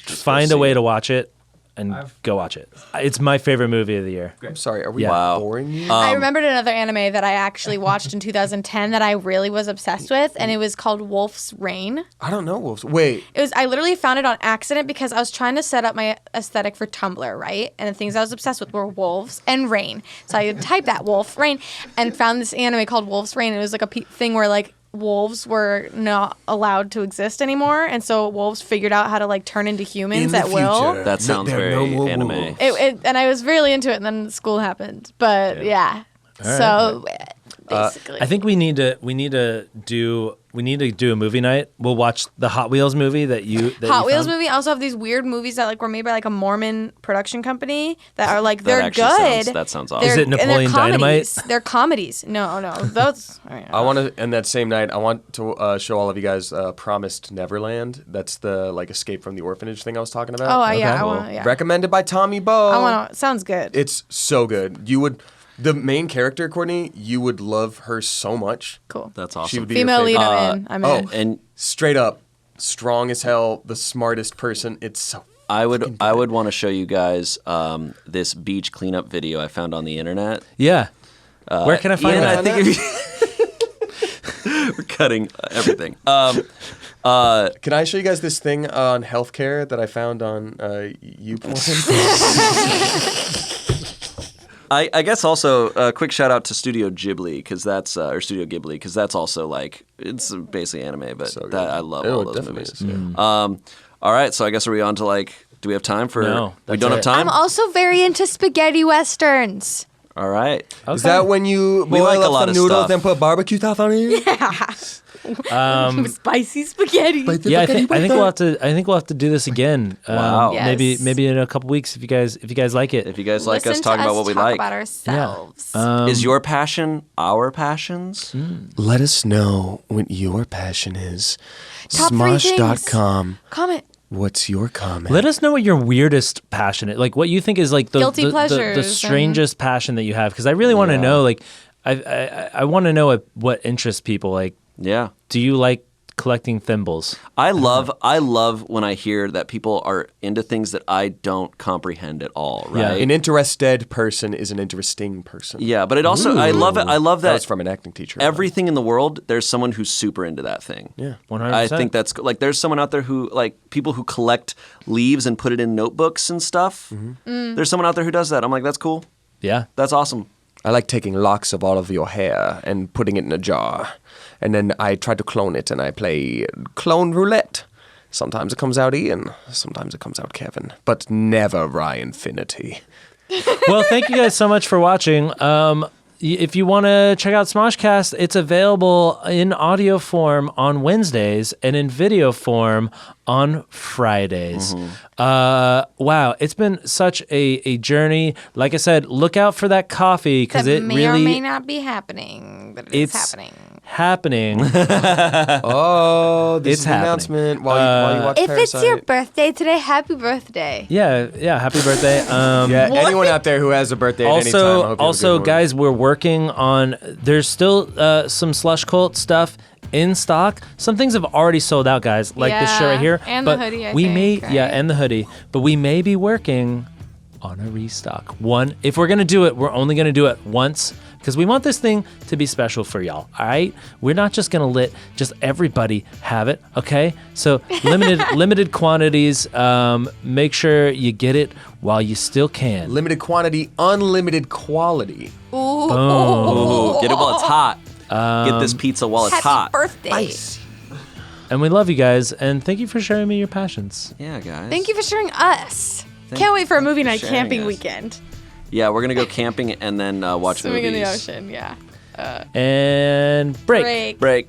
find go a way see to watch it and go watch it. It's my favorite movie of the year. I'm sorry, are we Wow. boring you? I remembered another anime that I actually watched in 2010 that I really was obsessed with, and it was called Wolf's Rain. I don't know, Wolves. Wait, I literally found it on accident because I was trying to set up my aesthetic for Tumblr, right? And the things I was obsessed with were wolves and rain. So I typed that Wolf Rain and found this anime called Wolf's Rain. It was like a thing where like wolves were not allowed to exist anymore, and so wolves figured out how to like turn into humans in the at will. future, That sounds there are very no more anime. wolves. And I was really into it, and then school happened. But yeah. So basically, I think we need to do a movie night. We'll watch the Hot Wheels movie that Hot Wheels found. movie also have these weird movies that like were made by like a Mormon production company that are like That they're actually good. that sounds They're- awesome. Is it and they're Napoleon Dynamite? comedies. They're comedies. No, those. I want to, and that same night, I want to show all of you guys Promised Neverland. That's the like Escape from the Orphanage thing I was talking about. Oh yeah, I Cool. want. Yeah, Recommended by Tommy Bo. I want. Sounds good. It's so good. You would, the main character, Courtney, you would love her so much. Cool. That's She awesome. would be your Female lead. favorite. I'm in. I'm in. And Straight up, strong as hell, the smartest person. It's so. I would want to show you guys this beach cleanup video I found on the internet. Yeah. Where can I find Ian, that? I think if you we're cutting everything. Can I show you guys this thing on healthcare that I found on YouPorn? I guess also a quick shout out to Studio Ghibli because that's or Studio Ghibli because that's also like it's basically anime, but So good. that I love Oh, all it those definitely movies. is, yeah. All right, so I guess are we on to like? Do we have time for? No, we that's don't have it. time. I'm also very into spaghetti westerns. All right. Is that when you We boil like a up lot some of noodles stuff. and put barbecue sauce on it? Spicy spaghetti. Yeah, I think we'll have to do this again. Wow. Yes. Maybe in a couple weeks if you guys like it. If you guys like us Listen to talking about what we talk like, about ourselves. is your passion our passions? Let us know what your passion is. Top 3 things. Smosh.com. Comment. What's your comment? Let us know what your weirdest passion is. Like what you think is like the Guilty the pleasures strangest passion that you have. Because I really want to know. Like, I want to know what interests people. Like, Yeah. do you like collecting thimbles? I love when I hear that people are into things that I don't comprehend at all, Yeah. right? An interested person is an interesting person. Yeah, but it also I love it. I love That was that from an acting teacher. everything in the world, there's someone who's super into that thing. Yeah. 100%. I think that's like there's someone out there who like people who collect leaves and put it in notebooks and stuff. There's someone out there who does that. I'm like, that's cool. Yeah. That's awesome. I like taking locks of all of your hair and putting it in a jar. And then I try to clone it and I play clone roulette. Sometimes it comes out Ian, sometimes it comes out Kevin, but never Ryanfinity. Well, thank you guys so much for watching. If you want to check out SmoshCast, it's available in audio form on Wednesdays and in video form on Fridays. Wow, it's been such a journey. Like I said, look out for that coffee because That it may really or may not be happening, but it's happening. happening. Oh, this It's is the happening. announcement while you watch If Parasite. it's your birthday today, happy birthday. Yeah, happy birthday. Yeah, anyone out there who has a birthday at any time, I hope you have a Also, good one. guys, we're working on. There's still some Slush Cult stuff in stock. Some things have already sold out, guys, like this shirt right here. And the but hoodie, I we think, may, right? and the hoodie. But we may be working on a restock. One, if we're gonna do it, we're only gonna do it once because we want this thing to be special for y'all. All right, we're not just gonna let just everybody have it. Okay, so limited quantities. Make sure you get it while you still can. Limited quantity, unlimited quality. Ooh. Ooh, get it while it's hot. Get this pizza while it's Happy hot. birthday. And we love you guys, and thank you for sharing me your passions. Yeah, guys. Thank you for sharing us. Can't wait for a movie night sharing camping us. weekend. Yeah, we're gonna go camping and then watch Swimming movies. in the ocean, yeah. And break. Break. Break.